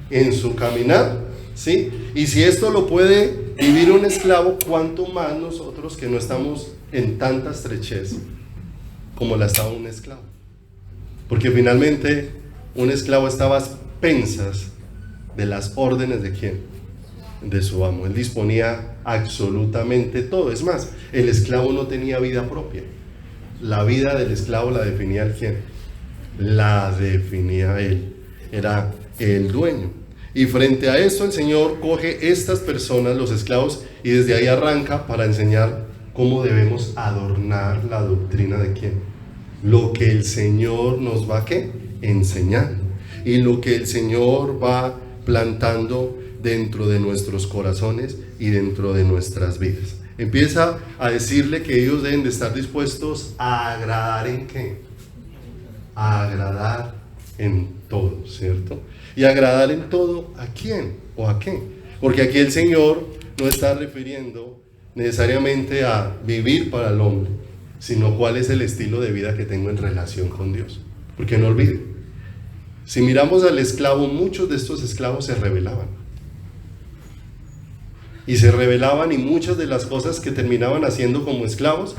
en su caminar, ¿sí? Y si esto lo puede vivir un esclavo, ¿cuánto más nosotros que no estamos en tanta estrechez como la estaba un esclavo? Porque finalmente un esclavo estaba a expensas de las órdenes de ¿quién? De su amo. Él disponía absolutamente todo. Es más, el esclavo no tenía vida propia. La vida del esclavo la definía el ¿quién? La definía él. Era el dueño. Y frente a eso el Señor coge estas personas, los esclavos, y desde ahí arranca para enseñar cómo debemos adornar la doctrina de ¿quién? Lo que el Señor nos va ¿qué? Enseñando. Y lo que el Señor va plantando dentro de nuestros corazones y dentro de nuestras vidas. Empieza a decirle que ellos deben de estar dispuestos a agradar ¿en qué? A agradar en todo, ¿cierto? Y agradar en todo ¿a quién o a qué? Porque aquí el Señor no está refiriendo necesariamente a vivir para el hombre, sino cuál es el estilo de vida que tengo en relación con Dios. Porque no olviden, si miramos al esclavo, muchos de estos esclavos se rebelaban. Y se rebelaban, y muchas de las cosas que terminaban haciendo como esclavos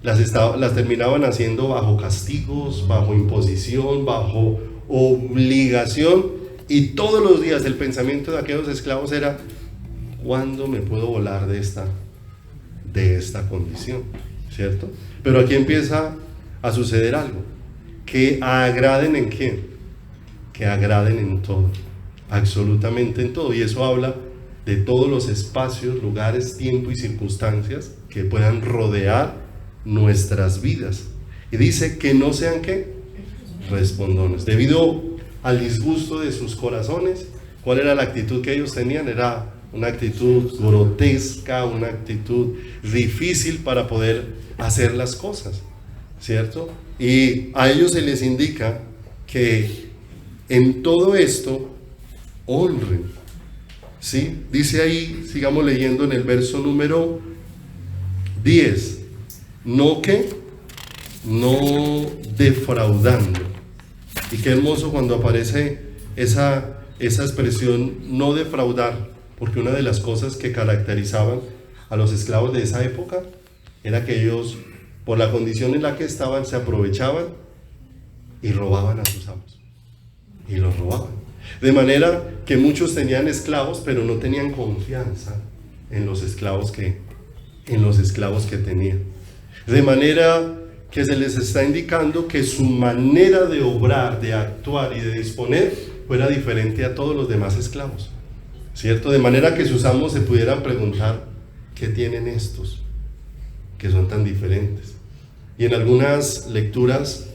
las terminaban haciendo bajo castigos, bajo imposición, bajo obligación. Y todos los días el pensamiento de aquellos esclavos era: ¿cuándo me puedo volar de esta condición? ¿Cierto? Pero aquí empieza a suceder algo: que agraden en quién, que agraden en todo, absolutamente en todo. Y eso habla de todos los espacios, lugares, tiempo y circunstancias que puedan rodear nuestras vidas. Y dice que no sean ¿qué? Respondones. Debido al disgusto de sus corazones, ¿cuál era la actitud que ellos tenían? Era una actitud grotesca, una actitud difícil para poder hacer las cosas, ¿cierto? Y a ellos se les indica que en todo esto honren, ¿sí? Dice ahí, sigamos leyendo en el verso número 10, no defraudando. Y qué hermoso cuando aparece esa expresión, no defraudar, porque una de las cosas que caracterizaban a los esclavos de esa época era que ellos, por la condición en la que estaban, se aprovechaban y robaban a sus amos. Y los robaban. De manera que muchos tenían esclavos, pero no tenían confianza en los esclavos que tenían. De manera que se les está indicando que su manera de obrar, de actuar y de disponer fuera diferente a todos los demás esclavos, ¿cierto? De manera que sus amos se pudieran preguntar: ¿qué tienen estos que son tan diferentes? Y en algunas lecturas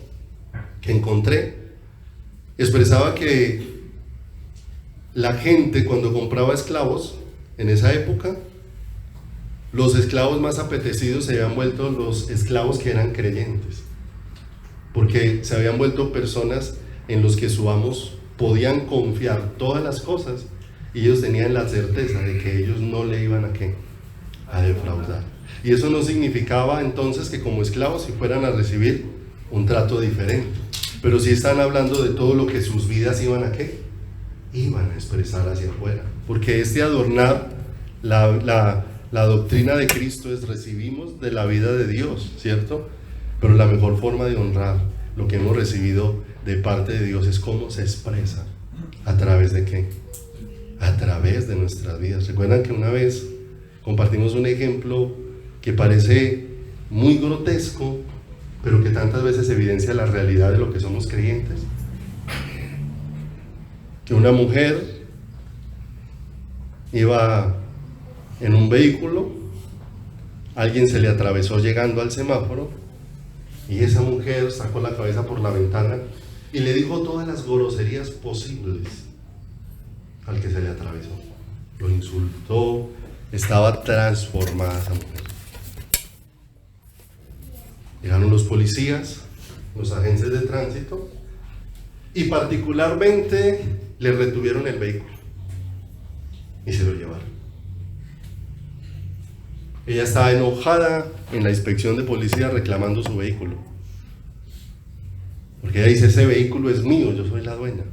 que encontré, expresaba que la gente, cuando compraba esclavos en esa época, los esclavos más apetecidos se habían vuelto los esclavos que eran creyentes, porque se habían vuelto personas en los que sus amos podían confiar todas las cosas, y ellos tenían la certeza de que ellos no le iban a defraudar. Y eso no significaba entonces que como esclavos si fueran a recibir un trato diferente, pero sí están hablando de todo lo que sus vidas iban a expresar hacia afuera, porque adornar la doctrina de Cristo es: recibimos de la vida de Dios, ¿cierto? Pero la mejor forma de honrar lo que hemos recibido de parte de Dios es cómo se expresa. ¿A través de qué? A través de nuestras vidas. ¿Recuerdan que una vez compartimos un ejemplo que parece muy grotesco, pero que tantas veces evidencia la realidad de lo que somos creyentes? Que una mujer iba en un vehículo, alguien se le atravesó llegando al semáforo, y esa mujer sacó la cabeza por la ventana y le dijo todas las groserías posibles al que se le atravesó. Lo insultó, estaba transformada esa mujer. Llegaron los policías, los agentes de tránsito, y particularmente le retuvieron el vehículo y se lo llevaron. Ella estaba enojada en la inspección de policía reclamando su vehículo, porque ella dice: ese vehículo es mío, yo soy la dueña.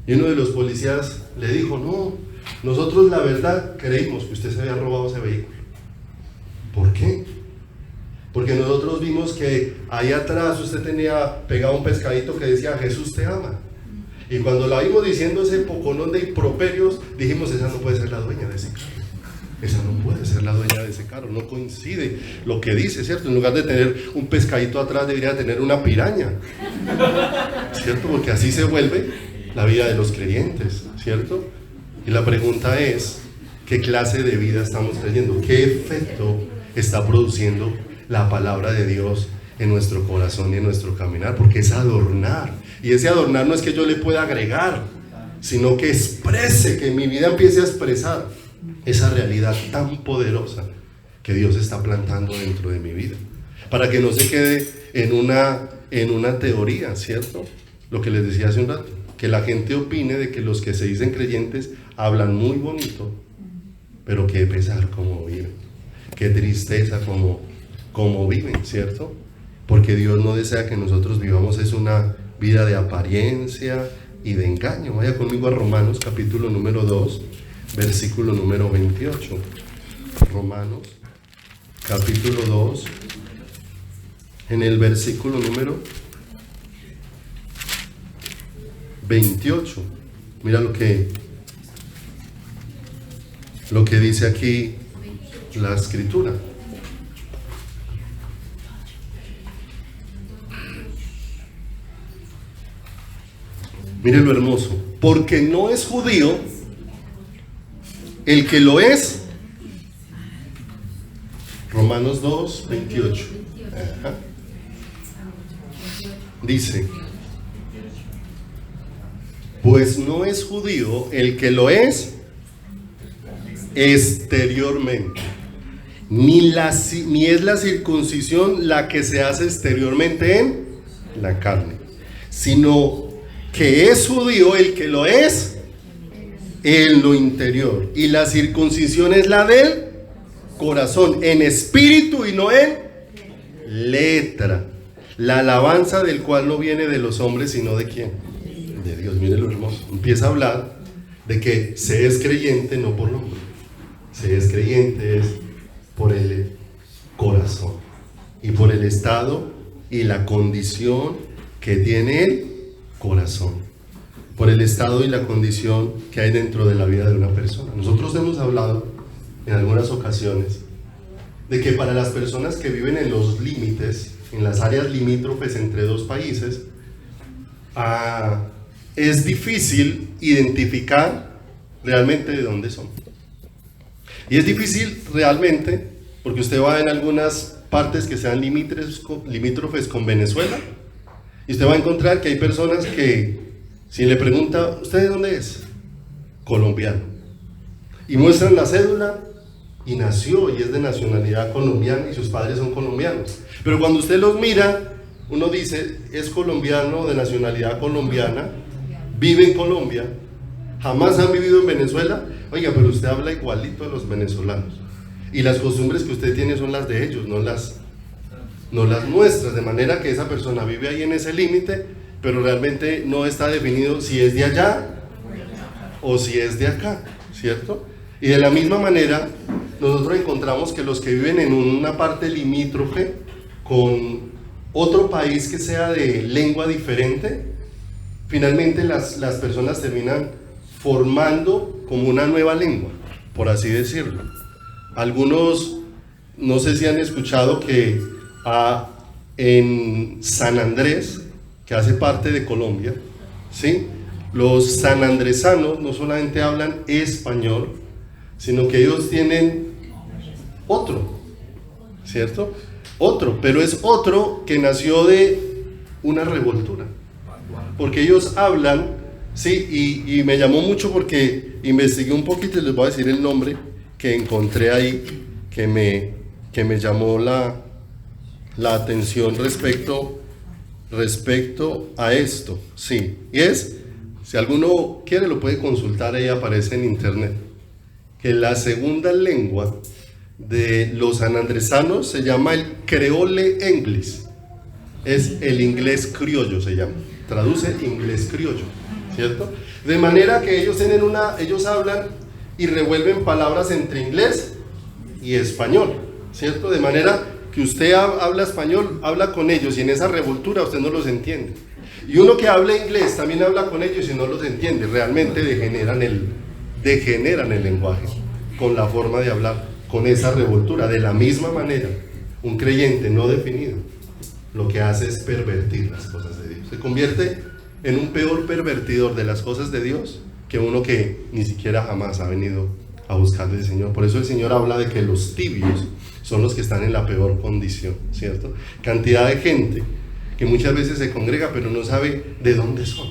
Y uno de los policías le dijo: no, nosotros la verdad creímos que usted se había robado ese vehículo. ¿Por qué? Porque nosotros vimos que ahí atrás usted tenía pegado un pescadito que decía Jesús te ama. Y cuando la vimos diciendo ese poconón de improperios, dijimos, esa no puede ser la dueña de ese carro. Esa no puede ser la dueña de ese carro, no coincide lo que dice, ¿cierto? En lugar de tener un pescadito atrás, debería tener una piraña, ¿cierto? Porque así se vuelve la vida de los creyentes, ¿cierto? Y la pregunta es, ¿qué clase de vida estamos trayendo? ¿Qué efecto está produciendo la palabra de Dios en nuestro corazón y en nuestro caminar? Porque es adornar, y ese adornar no es que yo le pueda agregar, sino que exprese, que mi vida empiece a expresar esa realidad tan poderosa que Dios está plantando dentro de mi vida, para que no se quede en una teoría, ¿cierto? Lo que les decía hace un rato, que la gente opine de que los que se dicen creyentes hablan muy bonito, pero qué pesar como viven, qué tristeza como viven, ¿cierto? Porque Dios no desea que nosotros vivamos es una vida de apariencia y de engaño. Vaya conmigo a Romanos capítulo número 2, versículo número 28. Romanos capítulo 2, en el versículo número 28. Mira lo que dice aquí la escritura. Mire lo hermoso, porque no es judío el que lo es. Romanos 2, 28. Ajá. Dice, pues no es judío el que lo es exteriormente, ni es la circuncisión la que se hace exteriormente en la carne, sino que es judío el que lo es en lo interior, y la circuncisión es la del corazón, en espíritu y no en letra, la alabanza del cual no viene de los hombres sino de ¿quién? De Dios. Mire lo hermoso, empieza a hablar de que se es creyente no por nombre, se es creyente es por el corazón y por el estado y la condición que tiene el corazón, por el estado y la condición que hay dentro de la vida de una persona. Nosotros hemos hablado en algunas ocasiones de que para las personas que viven en los límites, en las áreas limítrofes entre dos países, es difícil identificar realmente de dónde son. Y es difícil realmente porque usted va en algunas partes que sean limítrofes con Venezuela y usted va a encontrar que hay personas que, si le pregunta, ¿usted de dónde es? Colombiano. Y muestran la cédula y nació y es de nacionalidad colombiana y sus padres son colombianos. Pero cuando usted los mira, uno dice, es colombiano, de nacionalidad colombiana, vive en Colombia, jamás han vivido en Venezuela. Oiga, pero usted habla igualito a los venezolanos. Y las costumbres que usted tiene son las de ellos, no las nuestras. De manera que esa persona vive ahí en ese límite, pero realmente no está definido si es de allá o si es de acá, ¿cierto? Y de la misma manera, nosotros encontramos que los que viven en una parte limítrofe con otro país que sea de lengua diferente, finalmente las personas terminan formando como una nueva lengua, por así decirlo. Algunos, no sé si han escuchado que en San Andrés, que hace parte de Colombia, ¿sí? Los sanandresanos no solamente hablan español, sino que ellos tienen otro, ¿cierto? Otro, pero es otro que nació de una revoltura, porque ellos hablan, sí, y me llamó mucho porque investigué un poquito y les voy a decir el nombre que encontré ahí, que me llamó la atención respecto a esto, sí, y es, si alguno quiere lo puede consultar, ahí aparece en internet, que la segunda lengua de los sanandresanos se llama el creole english, es el inglés criollo, se llama, traduce inglés criollo, ¿cierto? De manera que ellos hablan y revuelven palabras entre inglés y español, ¿cierto? De manera que usted habla español, habla con ellos y en esa revoltura usted no los entiende. Y uno que habla inglés también habla con ellos y no los entiende. Realmente degeneran el lenguaje con la forma de hablar, con esa revoltura. De la misma manera, un creyente no definido lo que hace es pervertir las cosas de Dios. Se convierte en un peor pervertidor de las cosas de Dios que uno que ni siquiera jamás ha venido a buscar del Señor. Por eso el Señor habla de que los tibios son los que están en la peor condición, ¿cierto? Cantidad de gente que muchas veces se congrega pero no sabe de dónde son,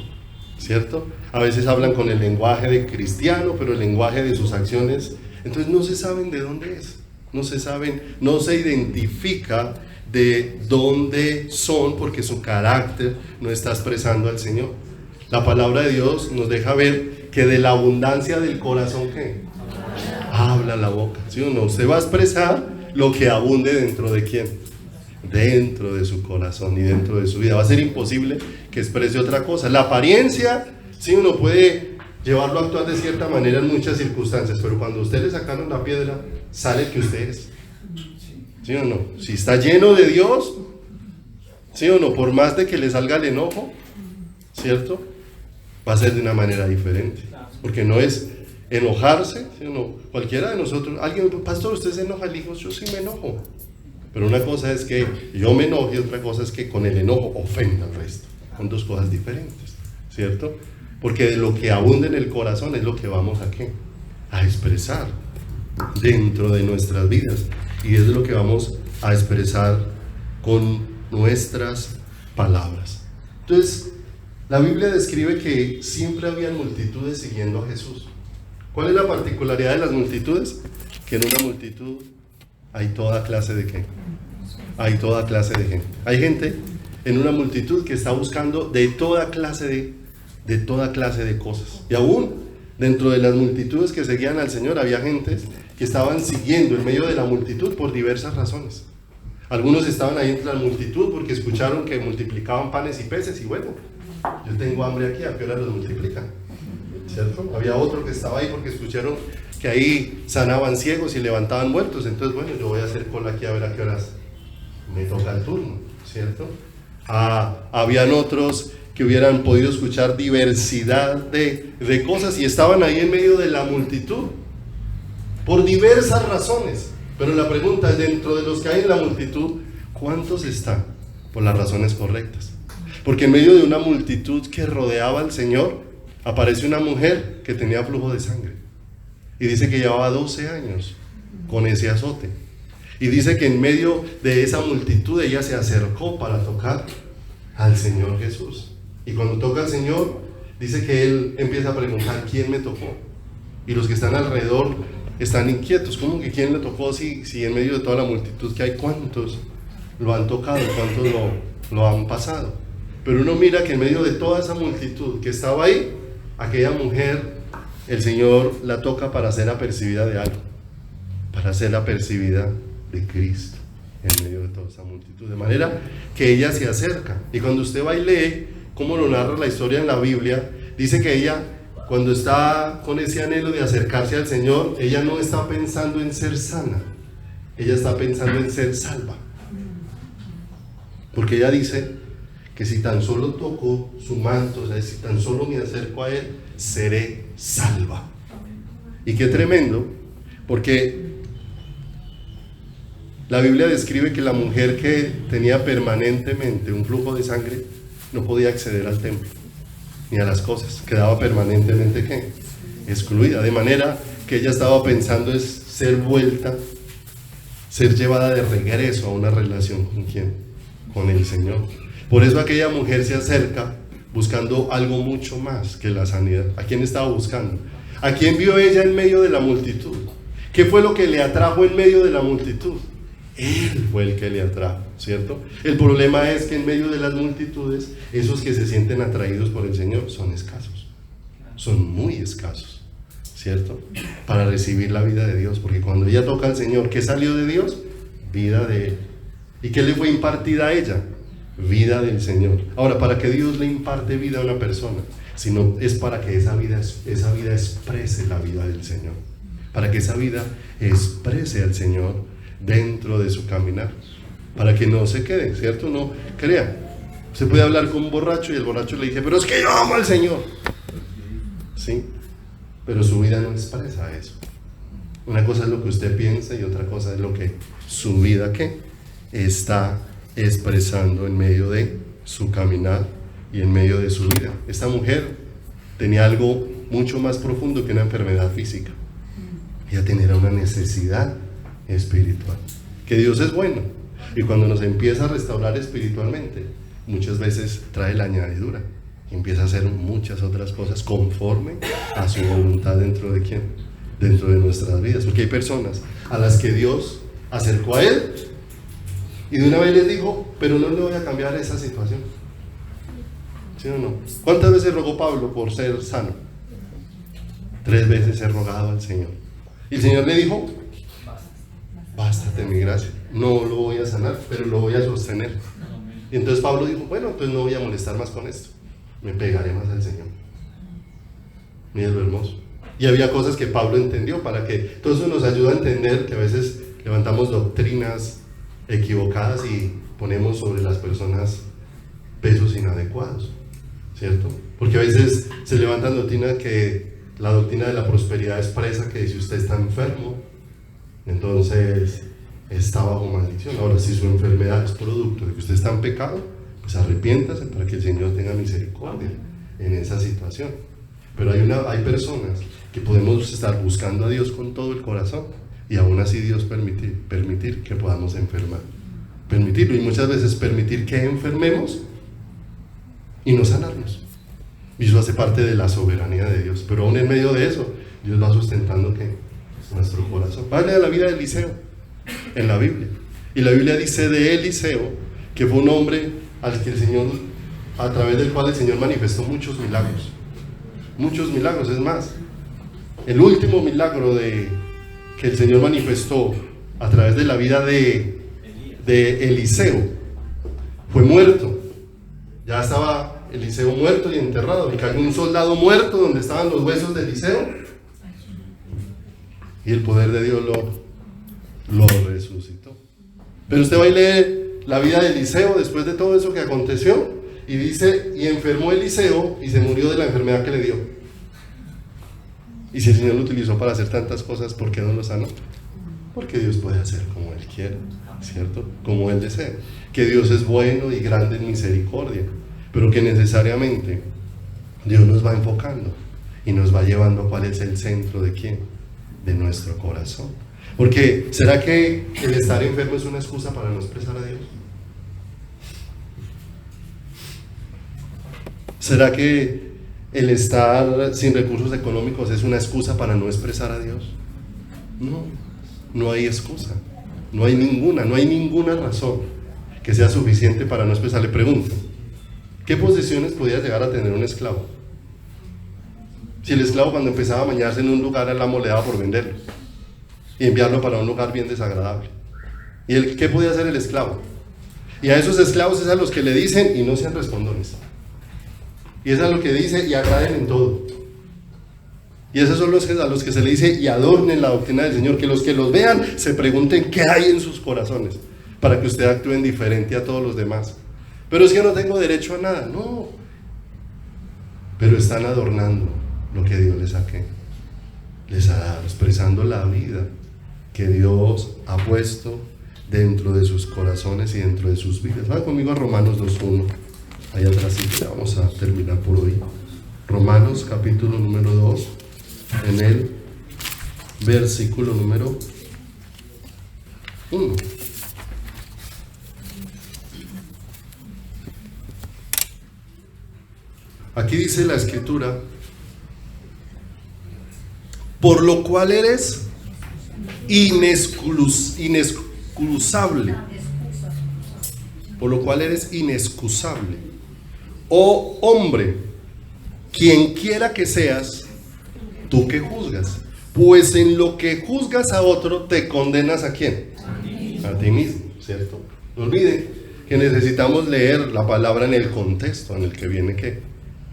¿cierto? A veces hablan con el lenguaje de cristiano, pero el lenguaje de sus acciones, entonces no se saben de dónde es, no se identifica de dónde son porque su carácter no está expresando al Señor. La palabra de Dios nos deja ver que de la abundancia del corazón, ¿qué? Habla la boca, ¿sí o no? Usted va a expresar lo que abunde dentro de ¿quién? Dentro de su corazón y dentro de su vida. Va a ser imposible que exprese otra cosa. La apariencia, sí, uno puede llevarlo a actuar de cierta manera en muchas circunstancias, pero cuando a usted le sacaron la piedra, sale que usted es. ¿Sí o no? Si está lleno de Dios, ¿sí o no? Por más de que le salga el enojo, ¿cierto? Va a ser de una manera diferente, porque no es enojarse, ¿sí o no? Cualquiera de nosotros, alguien, pastor, ¿usted se enoja? Le digo, yo sí me enojo, pero una cosa es que yo me enoje y otra cosa es que con el enojo ofenda al resto. Son dos cosas diferentes, ¿cierto? Porque de lo que abunda en el corazón es lo que vamos a ¿qué? A expresar dentro de nuestras vidas, y es lo que vamos a expresar con nuestras palabras. Entonces, la Biblia describe que siempre había multitudes siguiendo a Jesús. ¿Cuál es la particularidad de las multitudes? Que en una multitud hay toda clase de ¿qué? Hay toda clase de gente. Hay gente en una multitud que está buscando de toda clase de cosas. Y aún dentro de las multitudes que seguían al Señor había gentes que estaban siguiendo en medio de la multitud por diversas razones. Algunos estaban ahí entre la multitud porque escucharon que multiplicaban panes y peces y bueno, yo tengo hambre aquí, ¿a qué hora los multiplican? ¿Cierto? Había otro que estaba ahí porque escucharon que ahí sanaban ciegos y levantaban muertos, entonces bueno, yo voy a hacer cola aquí a ver a qué horas me toca el turno, ¿cierto? Habían otros que hubieran podido escuchar diversidad de cosas y estaban ahí en medio de la multitud por diversas razones. Pero la pregunta es, dentro de los que hay en la multitud, ¿cuántos están por las razones correctas? Porque en medio de una multitud que rodeaba al Señor, aparece una mujer que tenía flujo de sangre. Y dice que llevaba 12 años con ese azote. Y dice que en medio de esa multitud ella se acercó para tocar al Señor Jesús. Y cuando toca al Señor, dice que él empieza a preguntar, ¿quién me tocó? Y los que están alrededor están inquietos, ¿cómo que quién le tocó? Si en medio de toda la multitud que hay, ¿cuántos lo han tocado? ¿Cuántos lo han pasado? Pero uno mira que en medio de toda esa multitud que estaba ahí, aquella mujer, el Señor la toca para ser apercibida de algo, para ser apercibida de Cristo en medio de toda esa multitud, de manera que ella se acerca. Y cuando usted va y lee cómo lo narra la historia en la Biblia, dice que ella, cuando está con ese anhelo de acercarse al Señor, ella no está pensando en ser sana, ella está pensando en ser salva, porque ella dice que si tan solo toco su manto, o sea, si tan solo me acerco a él, seré salva. Y qué tremendo, porque la Biblia describe que la mujer que tenía permanentemente un flujo de sangre no podía acceder al templo ni a las cosas, quedaba permanentemente ¿qué? Excluida, de manera que ella estaba pensando es ser vuelta, ser llevada de regreso a una relación ¿con quién? Con el Señor. Por eso aquella mujer se acerca buscando algo mucho más que la sanidad. ¿A quién estaba buscando? ¿A quién vio ella en medio de la multitud? ¿Qué fue lo que le atrajo en medio de la multitud? Él fue el que le atrajo, ¿cierto? El problema es que en medio de las multitudes, esos que se sienten atraídos por el Señor son escasos, son muy escasos, ¿cierto? Para recibir la vida de Dios, porque cuando ella toca al Señor, ¿qué salió de Dios? Vida de Él. ¿Y qué le fue impartida a ella? Vida del Señor. Ahora, ¿para qué Dios le imparte vida a una persona? Sino es para que esa vida exprese la vida del Señor, para que esa vida exprese al Señor dentro de su caminar. para que no se quede, ¿cierto? No crea. Usted puede hablar con un borracho y el borracho le dice, pero es que yo amo al Señor, ¿sí? Pero su vida no expresa eso. Una cosa es lo que usted piensa y otra cosa es lo que su vida ¿qué? Está expresando en medio de su caminar y en medio de su vida. Esta mujer tenía algo mucho más profundo que una enfermedad física. Ella tenía una necesidad espiritual. Que Dios es bueno, y cuando nos empieza a restaurar espiritualmente, muchas veces trae la añadidura y empieza a hacer muchas otras cosas conforme a su voluntad. ¿Dentro de quién? Dentro de nuestras vidas. Porque hay personas a las que Dios acercó a Él y de una vez les dijo, pero no le voy a cambiar esa situación. ¿Sí o no? ¿Cuántas veces rogó Pablo por ser sano? 3 veces he rogado al Señor. Y el Señor le dijo, bástate mi gracia. No lo voy a sanar, pero lo voy a sostener. Y entonces Pablo dijo, bueno, entonces no voy a molestar más con esto. Me pegaré más al Señor. Mira lo hermoso. Y había cosas que Pablo entendió para que todo eso nos ayuda a entender que a veces levantamos doctrinas equivocadas y ponemos sobre las personas pesos inadecuados, ¿cierto? Porque a veces se levantan doctrinas que la doctrina de la prosperidad expresa que si usted está enfermo, entonces está bajo maldición. Ahora, si su enfermedad es producto de que usted está en pecado, pues arrepiéntase para que el Señor tenga misericordia en esa situación. Pero hay personas que podemos estar buscando a Dios con todo el corazón y aún así Dios permitir que podamos enfermar. Permitirlo, y muchas veces permitir que enfermemos y no sanarnos. Y eso hace parte de la soberanía de Dios. Pero aún en medio de eso, Dios va sustentando ¿qué? Nuestro corazón. Vale a la vida de Eliseo en la Biblia. Y la Biblia dice de Eliseo que fue un hombre al que el Señor, a través del cual el Señor manifestó muchos milagros. Muchos milagros. Es más, el último milagro que el Señor manifestó a través de la vida de Eliseo fue muerto. Ya estaba Eliseo muerto y enterrado, y cayó un soldado muerto donde estaban los huesos de Eliseo, y el poder de Dios lo resucitó. Pero usted va y lee la vida de Eliseo después de todo eso que aconteció, y dice, y enfermó Eliseo y se murió de la enfermedad que le dio. Y si el Señor lo utilizó para hacer tantas cosas, ¿por qué no lo sanó? Porque Dios puede hacer como Él quiere, ¿cierto? Como Él desea. Que Dios es bueno y grande en misericordia, pero que necesariamente Dios nos va enfocando y nos va llevando a cuál es el centro de quién, de nuestro corazón. Porque ¿será que el estar enfermo es una excusa para no expresar a Dios? ¿Será que el estar sin recursos económicos es una excusa para no expresar a Dios? No, no hay excusa, no hay ninguna razón que sea suficiente para no expresar. Le pregunto, ¿qué posiciones podía llegar a tener un esclavo? Si el esclavo cuando empezaba a bañarse en un lugar, el amo le daba por venderlo y enviarlo para un lugar bien desagradable. ¿Y qué podía hacer el esclavo? Y a esos esclavos es a los que le dicen y no sean respondones. Y eso es lo que dice y agraden en todo. Y esos son a los que se le dice y adornen la doctrina del Señor, que los vean se pregunten qué hay en sus corazones, para que usted actúe diferente a todos los demás. Pero es que no tengo derecho a nada. No, pero están adornando lo que Dios les ha dado, expresando la vida que Dios ha puesto dentro de sus corazones y dentro de sus vidas. Va conmigo a Romanos 2:1. Ahí atrás sí, vamos a terminar por hoy. Romanos capítulo número 2, en el versículo número 1. Aquí dice la escritura, por lo cual eres inexcusable. Por lo cual eres inexcusable. Oh hombre, quien quiera que seas, tú que juzgas, pues en lo que juzgas a otro te condenas ¿a quién? A ti mismo, ¿cierto? No olvide que necesitamos leer la palabra en el contexto en el que viene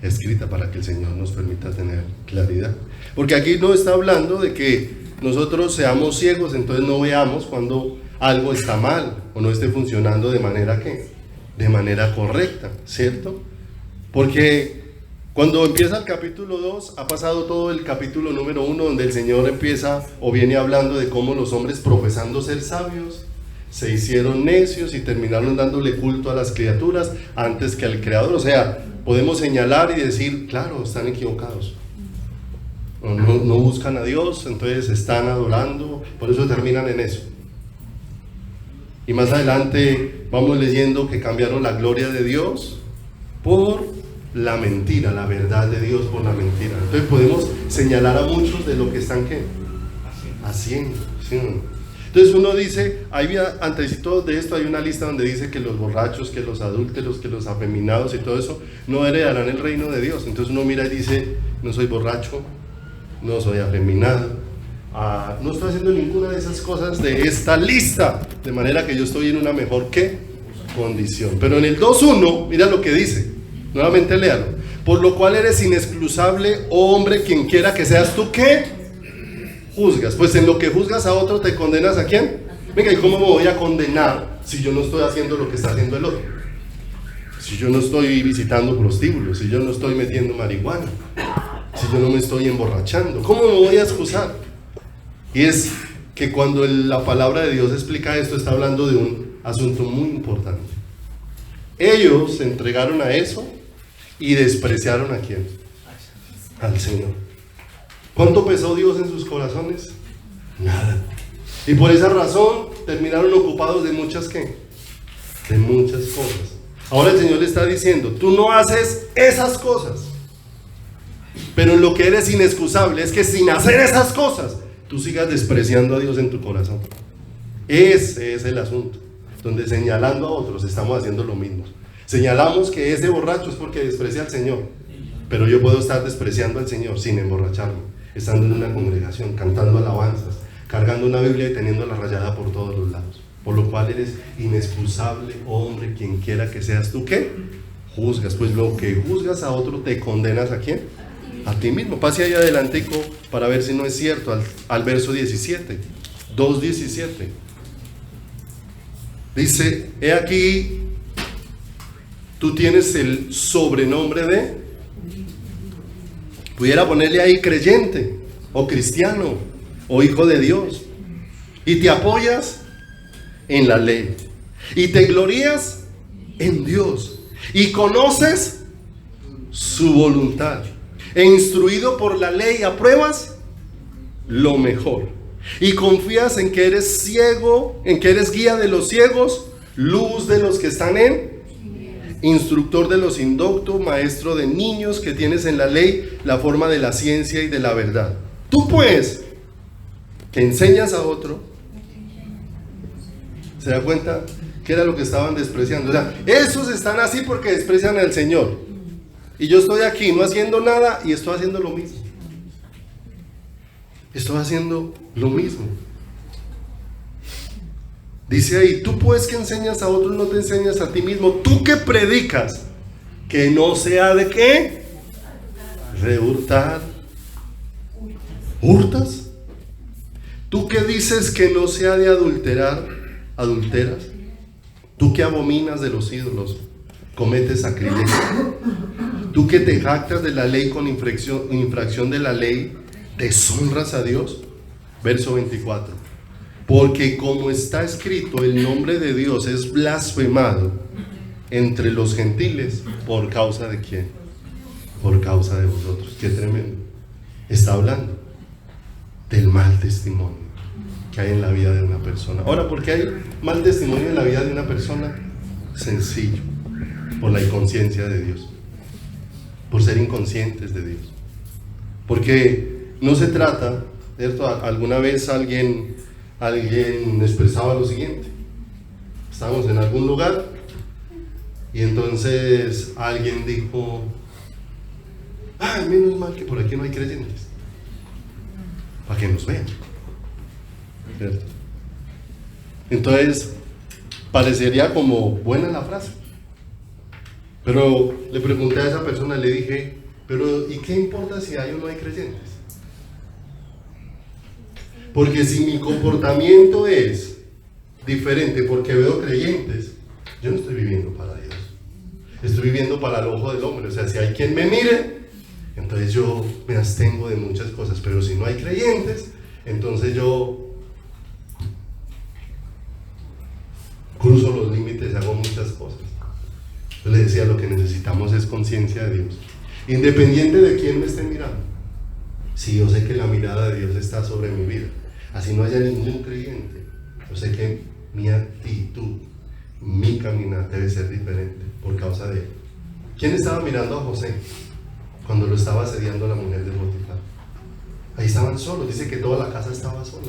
escrita, para que el Señor nos permita tener claridad. Porque aquí no está hablando de que nosotros seamos ciegos, entonces no veamos cuando algo está mal o no esté funcionando de manera ¿qué? De manera correcta, ¿cierto? Porque cuando empieza el capítulo 2, ha pasado todo el capítulo número 1, donde el Señor empieza o viene hablando de cómo los hombres, profesando ser sabios, se hicieron necios y terminaron dándole culto a las criaturas antes que al Creador. O sea, podemos señalar y decir, claro, están equivocados. No buscan a Dios, entonces están adorando, por eso terminan en eso. Y más adelante vamos leyendo que cambiaron la gloria de Dios por la mentira, la verdad de Dios por la mentira. Entonces podemos señalar a muchos de lo que están ¿qué? Haciendo, ¿sí? Entonces uno dice, antes de esto hay una lista donde dice que los borrachos, que los adúlteros, que los afeminados y todo eso no heredarán el reino de Dios. Entonces uno mira y dice, no soy borracho, no soy afeminado, no estoy haciendo ninguna de esas cosas de esta lista, de manera que yo estoy en una mejor ¿qué? Condición. Pero en el 2.1, mira lo que dice, nuevamente léalo: por lo cual eres inexcusable, oh hombre, quien quiera que seas tú, ¿qué? Juzgas. Pues en lo que juzgas a otro, ¿te condenas a quién? Venga, ¿y cómo me voy a condenar si yo no estoy haciendo lo que está haciendo el otro? Si yo no estoy visitando prostíbulos, si yo no estoy metiendo marihuana, si yo no me estoy emborrachando, ¿cómo me voy a excusar? Y es que cuando la palabra de Dios explica esto, está hablando de un asunto muy importante. Ellos se entregaron a eso y despreciaron a quién? Al Señor. ¿Cuánto pesó Dios en sus corazones? Nada. Y por esa razón terminaron ocupados de muchas ¿qué? De muchas cosas. Ahora el Señor le está diciendo, tú no haces esas cosas, pero lo que eres inexcusable es que sin hacer esas cosas tú sigas despreciando a Dios en tu corazón. Ese es el asunto, donde señalando a otros estamos haciendo lo mismo. Señalamos que ese borracho es porque desprecia al Señor, pero yo puedo estar despreciando al Señor sin emborracharme, estando en una congregación, cantando alabanzas, cargando una Biblia y teniéndola rayada por todos los lados. Por lo cual eres inexcusable, hombre, quien quiera que seas tú, ¿qué? Juzgas. Pues lo que juzgas a otro, ¿te condenas a quién? A ti mismo. Pase ahí adelantico para ver si no es cierto, al verso 17, 2:17. Dice, he aquí, tú tienes el sobrenombre de, pudiera ponerle ahí creyente, o cristiano, o hijo de Dios, y te apoyas en la ley, y te glorías en Dios, y conoces su voluntad, e instruido por la ley apruebas lo mejor, y confías en que eres ciego, en que eres guía de los ciegos, luz de los que están instructor de los indoctos, maestro de niños, que tienes en la ley la forma de la ciencia y de la verdad. Tú pues, que enseñas a otro, ¿se da cuenta que era lo que estaban despreciando? O sea, esos están así porque desprecian al Señor, y yo estoy aquí no haciendo nada y estoy haciendo lo mismo. Estoy haciendo lo mismo. Dice ahí, tú pues que enseñas a otros, no te enseñas a ti mismo. Tú que predicas, que no sea de qué, de hurtar. ¿Hurtas? Tú que dices que no sea de adulterar, adulteras. Tú que abominas de los ídolos, cometes sacrilegio. Tú que te jactas de la ley con infracción de la ley, deshonras a Dios. Verso 24. Porque como está escrito, el nombre de Dios es blasfemado entre los gentiles. ¿Por causa de quién? Por causa de vosotros. Qué tremendo. Está hablando del mal testimonio que hay en la vida de una persona. Ahora, ¿por qué hay mal testimonio en la vida de una persona? Sencillo, por la inconsciencia de Dios, por ser inconscientes de Dios. Porque no se trata, ¿cierto? Alguna vez alguien expresaba lo siguiente: estábamos en algún lugar y entonces alguien dijo, ay, menos mal que por aquí no hay creyentes, para que nos vean, ¿cierto? Entonces parecería como buena la frase, pero le pregunté a esa persona, le dije, pero ¿y qué importa si hay o no hay creyentes? Porque si mi comportamiento es diferente porque veo creyentes, yo no estoy viviendo para Dios. Estoy viviendo para el ojo del hombre. O sea, si hay quien me mire, entonces yo me abstengo de muchas cosas. Pero si no hay creyentes, entonces yo cruzo los límites, hago muchas cosas. Yo le decía, lo que necesitamos es conciencia de Dios, independiente de quién me esté mirando. Si yo sé que la mirada de Dios está sobre mi vida, así no haya ningún creyente, yo sé que mi actitud, mi caminar debe ser diferente por causa de él. ¿Quién estaba mirando a José cuando lo estaba asediando la mujer de Potifar? Ahí estaban solos, dice que toda la casa estaba sola.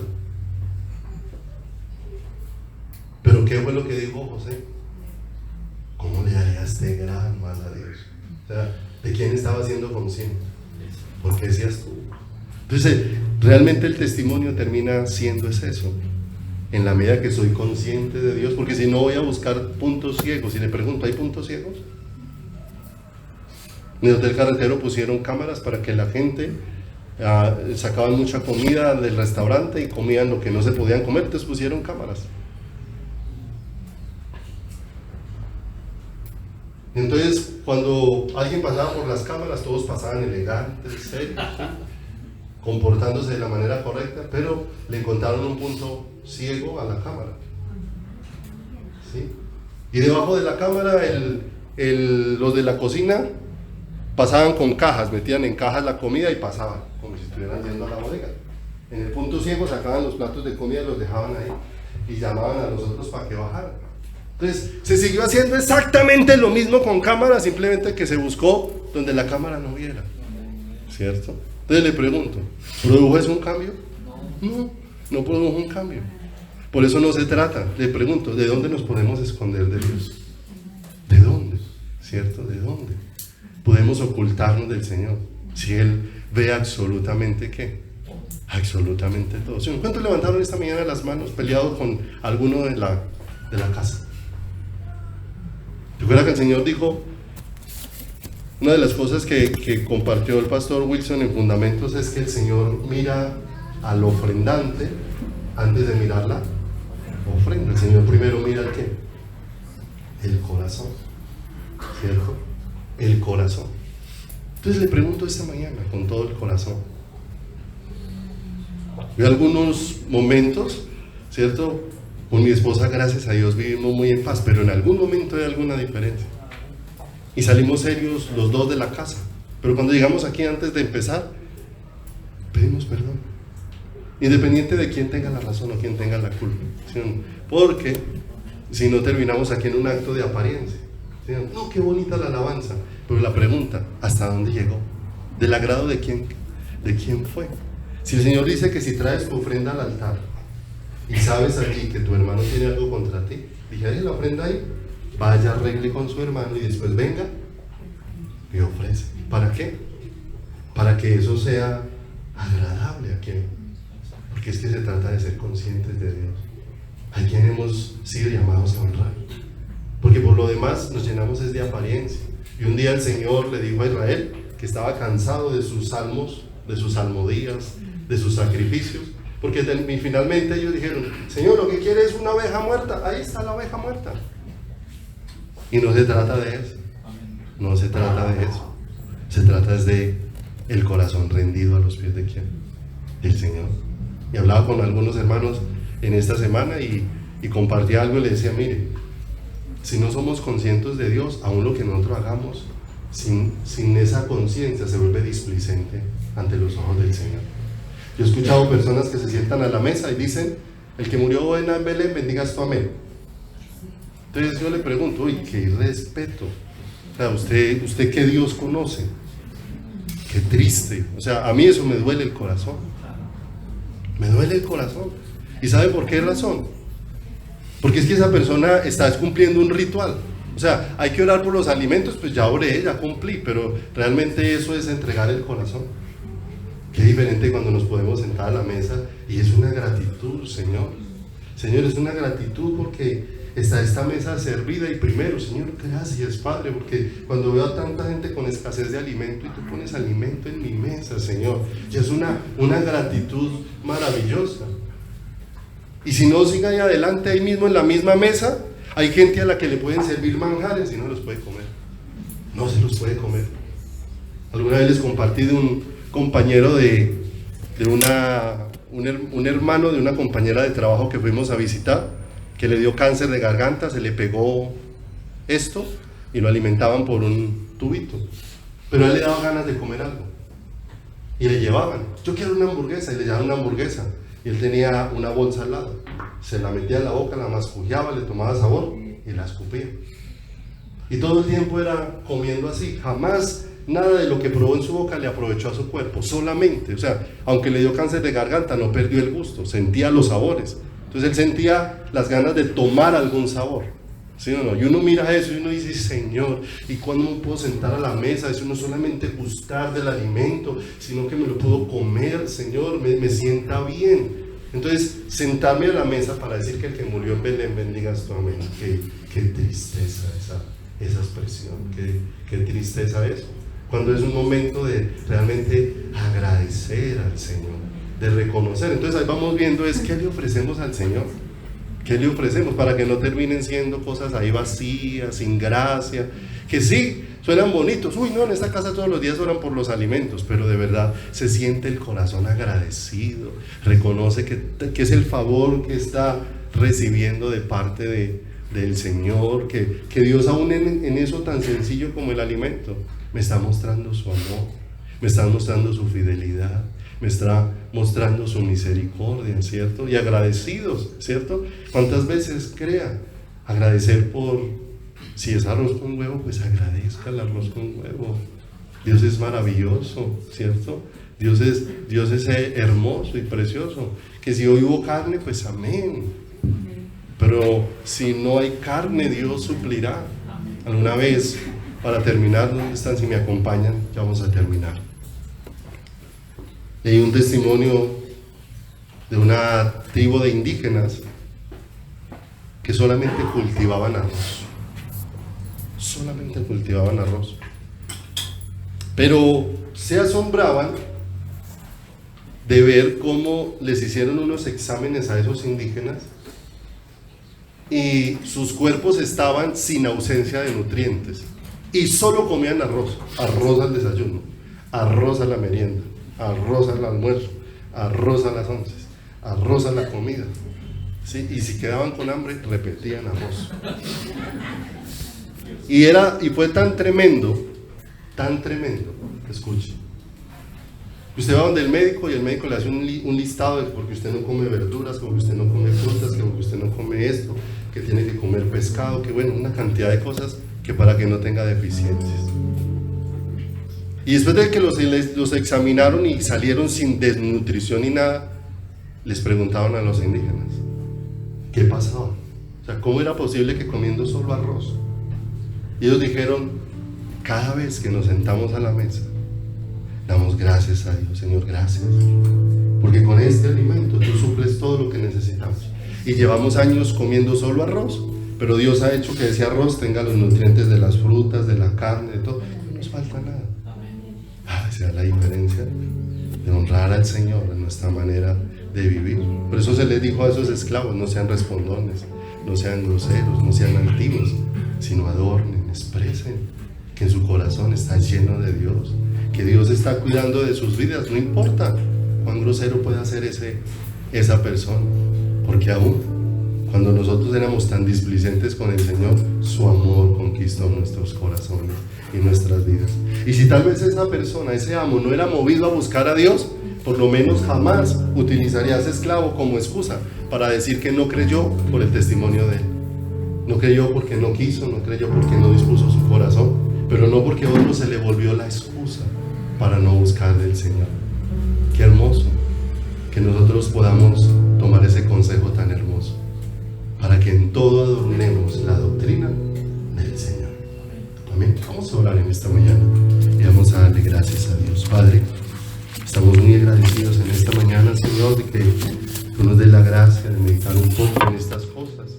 Pero ¿qué fue lo que dijo José? ¿Cómo le haría este gran mal a Dios? O sea, ¿de quién estaba siendo consciente? ¿Por qué decías tú? Entonces, realmente el testimonio termina siendo eso, en la medida que soy consciente de Dios, porque si no voy a buscar puntos ciegos. Y le pregunto, ¿hay puntos ciegos? En el hotel Carretero pusieron cámaras para que la gente sacaban mucha comida del restaurante y comían lo que no se podían comer, entonces pusieron cámaras. Entonces, cuando alguien pasaba por las cámaras, todos pasaban elegantes, serios, ¿sí?, comportándose de la manera correcta, pero le encontraron un punto ciego a la cámara, ¿sí? Y debajo de la cámara, los de la cocina pasaban con cajas, metían en cajas la comida y pasaban, como si estuvieran yendo a la bodega. En el punto ciego sacaban los platos de comida y los dejaban ahí, y llamaban a los otros para que bajaran. Entonces, se siguió haciendo exactamente lo mismo con cámara, simplemente que se buscó donde la cámara no viera, ¿cierto? Entonces le pregunto, ¿produjo eso un cambio? No produjo un cambio. Por eso no se trata. Le pregunto, ¿de dónde nos podemos esconder de Dios? ¿De dónde? ¿Cierto? ¿De dónde podemos ocultarnos del Señor? Si Él ve absolutamente ¿qué? Absolutamente todo. ¿Cuántos levantaron esta mañana las manos peleados con alguno de la casa? Recuerda que el Señor dijo, una de las cosas que compartió el pastor Wilson en Fundamentos es que el Señor mira al ofrendante antes de mirar la ofrenda. El Señor primero mira el ¿qué? El corazón, ¿cierto? El corazón. Entonces le pregunto esta mañana con todo el corazón. Hay algunos momentos, ¿cierto? Con mi esposa, gracias a Dios, vivimos muy en paz, pero en algún momento hay alguna diferencia. Y salimos serios los dos de la casa. Pero cuando llegamos aquí, antes de empezar, pedimos perdón. Independiente de quién tenga la razón o quién tenga la culpa. ¿Sí? Porque si no terminamos aquí en un acto de apariencia. ¿Sí? No, qué bonita la alabanza. Pero la pregunta, ¿hasta dónde llegó? ¿Del agrado de quién? ¿De quién fue? Si el Señor dice que si traes tu ofrenda al altar y sabes aquí que tu hermano tiene algo contra ti, dije, la ofrenda ahí, vaya, arregle con su hermano y después venga y ofrece. ¿Para qué? Para que eso sea agradable a quien. Porque es que se trata de ser conscientes de Dios, a quien hemos sido llamados a honrar. Porque por lo demás nos llenamos es de apariencia. Y un día el Señor le dijo a Israel que estaba cansado de sus salmos, de sus salmodías, de sus sacrificios, porque finalmente ellos dijeron, Señor, lo que quiere es una oveja muerta. Ahí está la oveja muerta. Y no se trata de eso, no se trata de eso, se trata de el corazón rendido a los pies de ¿quién? El Señor. Y hablaba con algunos hermanos en esta semana y compartía algo y le decía, mire, si no somos conscientes de Dios, aún lo que nosotros hagamos sin esa conciencia se vuelve displicente ante los ojos del Señor. Yo he escuchado personas que se sientan a la mesa y dicen, el que murió en Belén, bendigas tu amén. Entonces yo le pregunto, uy, qué irrespeto. O sea, ¿usted qué Dios conoce? Qué triste. O sea, a mí eso me duele el corazón. Me duele el corazón. ¿Y sabe por qué razón? Porque es que esa persona está cumpliendo un ritual. O sea, hay que orar por los alimentos, pues ya oré, ya cumplí, pero realmente eso es entregar el corazón. Qué diferente cuando nos podemos sentar a la mesa y es una gratitud, Señor. Señor, es una gratitud porque está esta mesa servida y primero, Señor, gracias, Padre, porque cuando veo a tanta gente con escasez de alimento y tú pones alimento en mi mesa, Señor, y es una gratitud maravillosa. Y si no, siga ahí adelante, ahí mismo en la misma mesa, hay gente a la que le pueden servir manjares y no los puede comer. No se los puede comer. Alguna vez les compartí de un compañero un hermano de una compañera de trabajo que fuimos a visitar, que le dio cáncer de garganta, se le pegó esto y lo alimentaban por un tubito. Pero a él le daba ganas de comer algo. Y le llevaban, yo quiero una hamburguesa, y le llevaban una hamburguesa. Y él tenía una bolsa al lado. Se la metía en la boca, la mascullaba, le tomaba sabor y la escupía. Y todo el tiempo era comiendo así. Jamás nada de lo que probó en su boca le aprovechó a su cuerpo. Solamente, o sea, aunque le dio cáncer de garganta, no perdió el gusto, sentía los sabores. Entonces él sentía las ganas de tomar algún sabor. ¿Sí o no? Y uno mira eso y uno dice, Señor, ¿y cuándo me puedo sentar a la mesa? Es no solamente gustar del alimento, sino que me lo puedo comer, Señor, me sienta bien. Entonces, sentarme a la mesa para decir que el que murió en Belén, bendigas tu amén. Qué tristeza esa expresión, qué tristeza eso. Cuando es un momento de realmente agradecer al Señor, de reconocer. Entonces ahí vamos viendo es qué le ofrecemos al Señor. ¿Qué le ofrecemos? Para que no terminen siendo cosas ahí vacías, sin gracia, que sí, suenan bonitos. Uy, no, en esta casa todos los días oran por los alimentos, pero de verdad se siente el corazón agradecido, reconoce que es el favor que está recibiendo de parte del Señor, que Dios aún en eso tan sencillo como el alimento, me está mostrando su amor, me está mostrando su fidelidad, me está mostrando su misericordia, ¿cierto? Y agradecidos, ¿cierto? ¿Cuántas veces agradecer por, si es arroz con huevo, pues agradezca el arroz con huevo? Dios es maravilloso, ¿cierto? Dios es hermoso y precioso. Que si hoy hubo carne, pues amén. Pero si no hay carne, Dios suplirá. Alguna vez, para terminar, ¿dónde están? Si me acompañan, ya vamos a terminar. Hay un testimonio de una tribu de indígenas que solamente cultivaban arroz. Solamente cultivaban arroz. Pero se asombraban de ver cómo les hicieron unos exámenes a esos indígenas y sus cuerpos estaban sin ausencia de nutrientes. Y solo comían arroz. Arroz al desayuno, arroz a la merienda, arroz al almuerzo, arroz a las 11, arroz a la comida, ¿sí? Y si quedaban con hambre, repetían arroz. Y fue tan tremendo, escuche. Usted va donde el médico y el médico le hace un listado de porque usted no come verduras, porque usted no come frutas, que porque usted no come esto, que tiene que comer pescado, que bueno, una cantidad de cosas que para que no tenga deficiencias. Y después de que los examinaron y salieron sin desnutrición ni nada, les preguntaban a los indígenas, ¿qué pasaba? O sea, ¿cómo era posible que comiendo solo arroz? Y ellos dijeron, cada vez que nos sentamos a la mesa, damos gracias a Dios, Señor, gracias, porque con este alimento tú suples todo lo que necesitamos. Y llevamos años comiendo solo arroz, pero Dios ha hecho que ese arroz tenga los nutrientes de las frutas, de la carne, de todo, no nos falta nada. Esa es la diferencia de honrar al Señor en nuestra manera de vivir. Por eso se les dijo a esos esclavos, no sean respondones, no sean groseros, no sean altivos, sino adornen, expresen que en su corazón está lleno de Dios, que Dios está cuidando de sus vidas, no importa cuán grosero pueda ser esa persona, porque aún cuando nosotros éramos tan displicentes con el Señor, su amor conquistó nuestros corazones y nuestras vidas. Y si tal vez esa persona, ese amo, no era movido a buscar a Dios, por lo menos jamás utilizaría a ese esclavo como excusa para decir que no creyó por el testimonio de él. No creyó porque no quiso, no creyó porque no dispuso su corazón, pero no porque a otro se le volvió la excusa para no buscar del Señor. Qué hermoso que nosotros podamos tomar ese consejo tan hermoso, para que en todo adornemos la doctrina del Señor. Amén. Vamos a orar en esta mañana y vamos a darle gracias a Dios. Padre, estamos muy agradecidos en esta mañana, Señor, de que tú nos des la gracia de meditar un poco en estas cosas,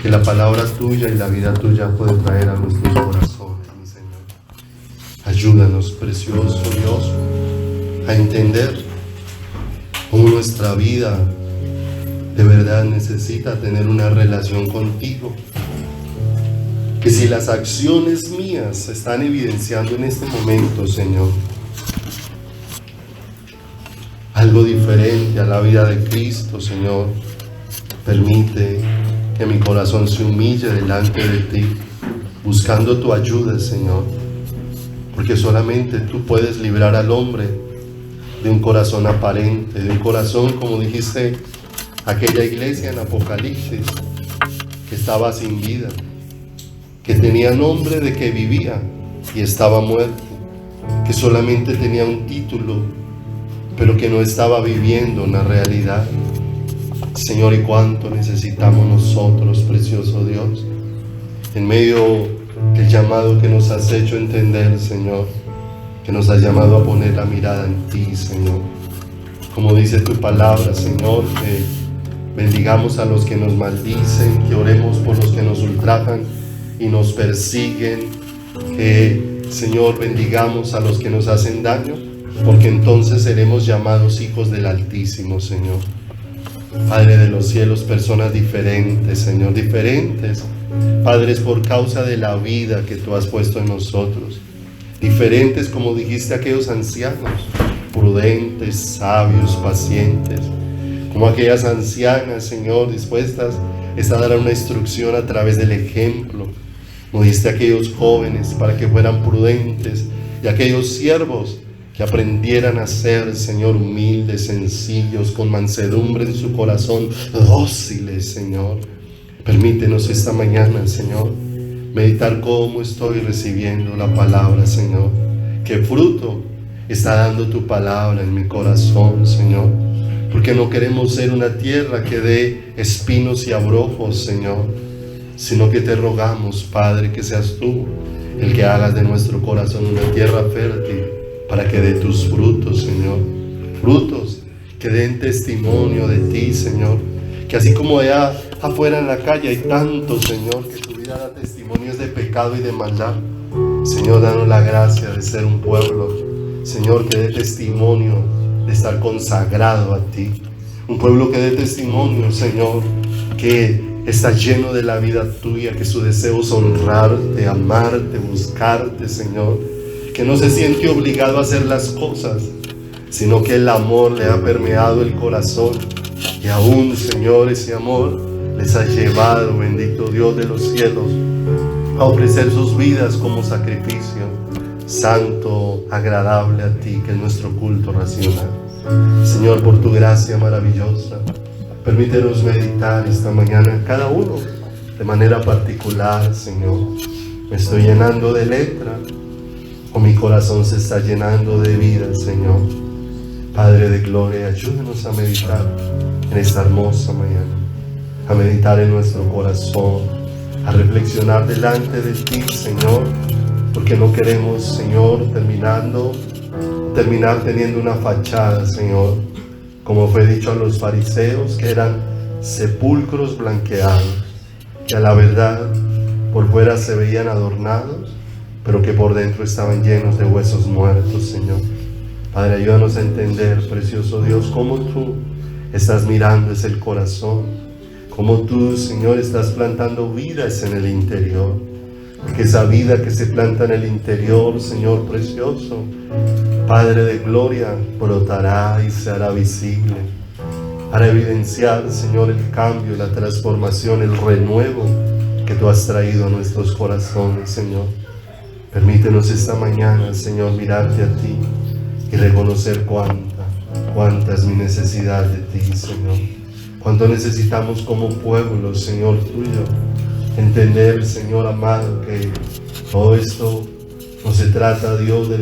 que la palabra tuya y la vida tuya puede traer a nuestros corazones, mi Señor. Ayúdanos, precioso Dios, a entender cómo nuestra vida de verdad necesita tener una relación contigo. Que si las acciones mías se están evidenciando en este momento, Señor, algo diferente a la vida de Cristo, Señor, permite que mi corazón se humille delante de ti, buscando tu ayuda, Señor, porque solamente tú puedes librar al hombre de un corazón aparente, de un corazón, como dijiste, aquella iglesia en Apocalipsis, que estaba sin vida, que tenía nombre de que vivía y estaba muerto, que solamente tenía un título, pero que no estaba viviendo una realidad. Señor, y cuánto necesitamos nosotros, precioso Dios, en medio del llamado que nos has hecho entender, Señor, que nos has llamado a poner la mirada en ti, Señor. Como dice tu palabra, Señor, que bendigamos a los que nos maldicen, que oremos por los que nos ultrajan y nos persiguen, que, Señor, bendigamos a los que nos hacen daño, porque entonces seremos llamados hijos del Altísimo, Señor. Padre de los cielos, personas diferentes, Señor, diferentes, padres por causa de la vida que tú has puesto en nosotros, diferentes, como dijiste, aquellos ancianos, prudentes, sabios, pacientes, como aquellas ancianas, Señor, dispuestas a dar una instrucción a través del ejemplo, como dijiste, aquellos jóvenes para que fueran prudentes, y aquellos siervos que aprendieran a ser, Señor, humildes, sencillos, con mansedumbre en su corazón, dóciles, Señor. Permítenos esta mañana, Señor, meditar cómo estoy recibiendo la palabra, Señor. Qué fruto está dando tu palabra en mi corazón, Señor. Porque no queremos ser una tierra que dé espinos y abrojos, Señor, sino que te rogamos, Padre, que seas tú el que hagas de nuestro corazón una tierra fértil, para que dé tus frutos, Señor, frutos que den testimonio de ti, Señor, que así como allá afuera en la calle hay tantos, Señor, que su vida da testimonios de pecado y de maldad, Señor, danos la gracia de ser un pueblo, Señor, que dé testimonio de estar consagrado a ti, un pueblo que dé testimonio, Señor, que está lleno de la vida tuya, que su deseo es honrarte, amarte, buscarte, Señor, que no se siente obligado a hacer las cosas, sino que el amor le ha permeado el corazón, y aún, Señor, ese amor les ha llevado, bendito Dios de los cielos, a ofrecer sus vidas como sacrificio santo, agradable a ti, que es nuestro culto racional. Señor, por tu gracia maravillosa, permítenos meditar esta mañana cada uno de manera particular, Señor. Me estoy llenando de letra, o mi corazón se está llenando de vida, Señor. Padre de gloria, ayúdenos a meditar en esta hermosa mañana, a meditar en nuestro corazón, a reflexionar delante de ti, Señor, porque no queremos, Señor, terminar teniendo una fachada, Señor, como fue dicho a los fariseos, que eran sepulcros blanqueados, que a la verdad por fuera se veían adornados, pero que por dentro estaban llenos de huesos muertos, Señor. Padre, ayúdanos a entender, precioso Dios, cómo tú estás mirando ese corazón, cómo tú, Señor, estás plantando vidas en el interior, que esa vida que se planta en el interior, Señor precioso, Padre de gloria, brotará y se hará visible, para evidenciar, Señor, el cambio, la transformación, el renuevo que tú has traído a nuestros corazones, Señor. Permítenos esta mañana, Señor, mirarte a ti y reconocer cuánta es mi necesidad de ti, Señor. Cuánto necesitamos como pueblo, Señor, tuyo, entender, Señor amado, que todo esto no se trata, Dios, de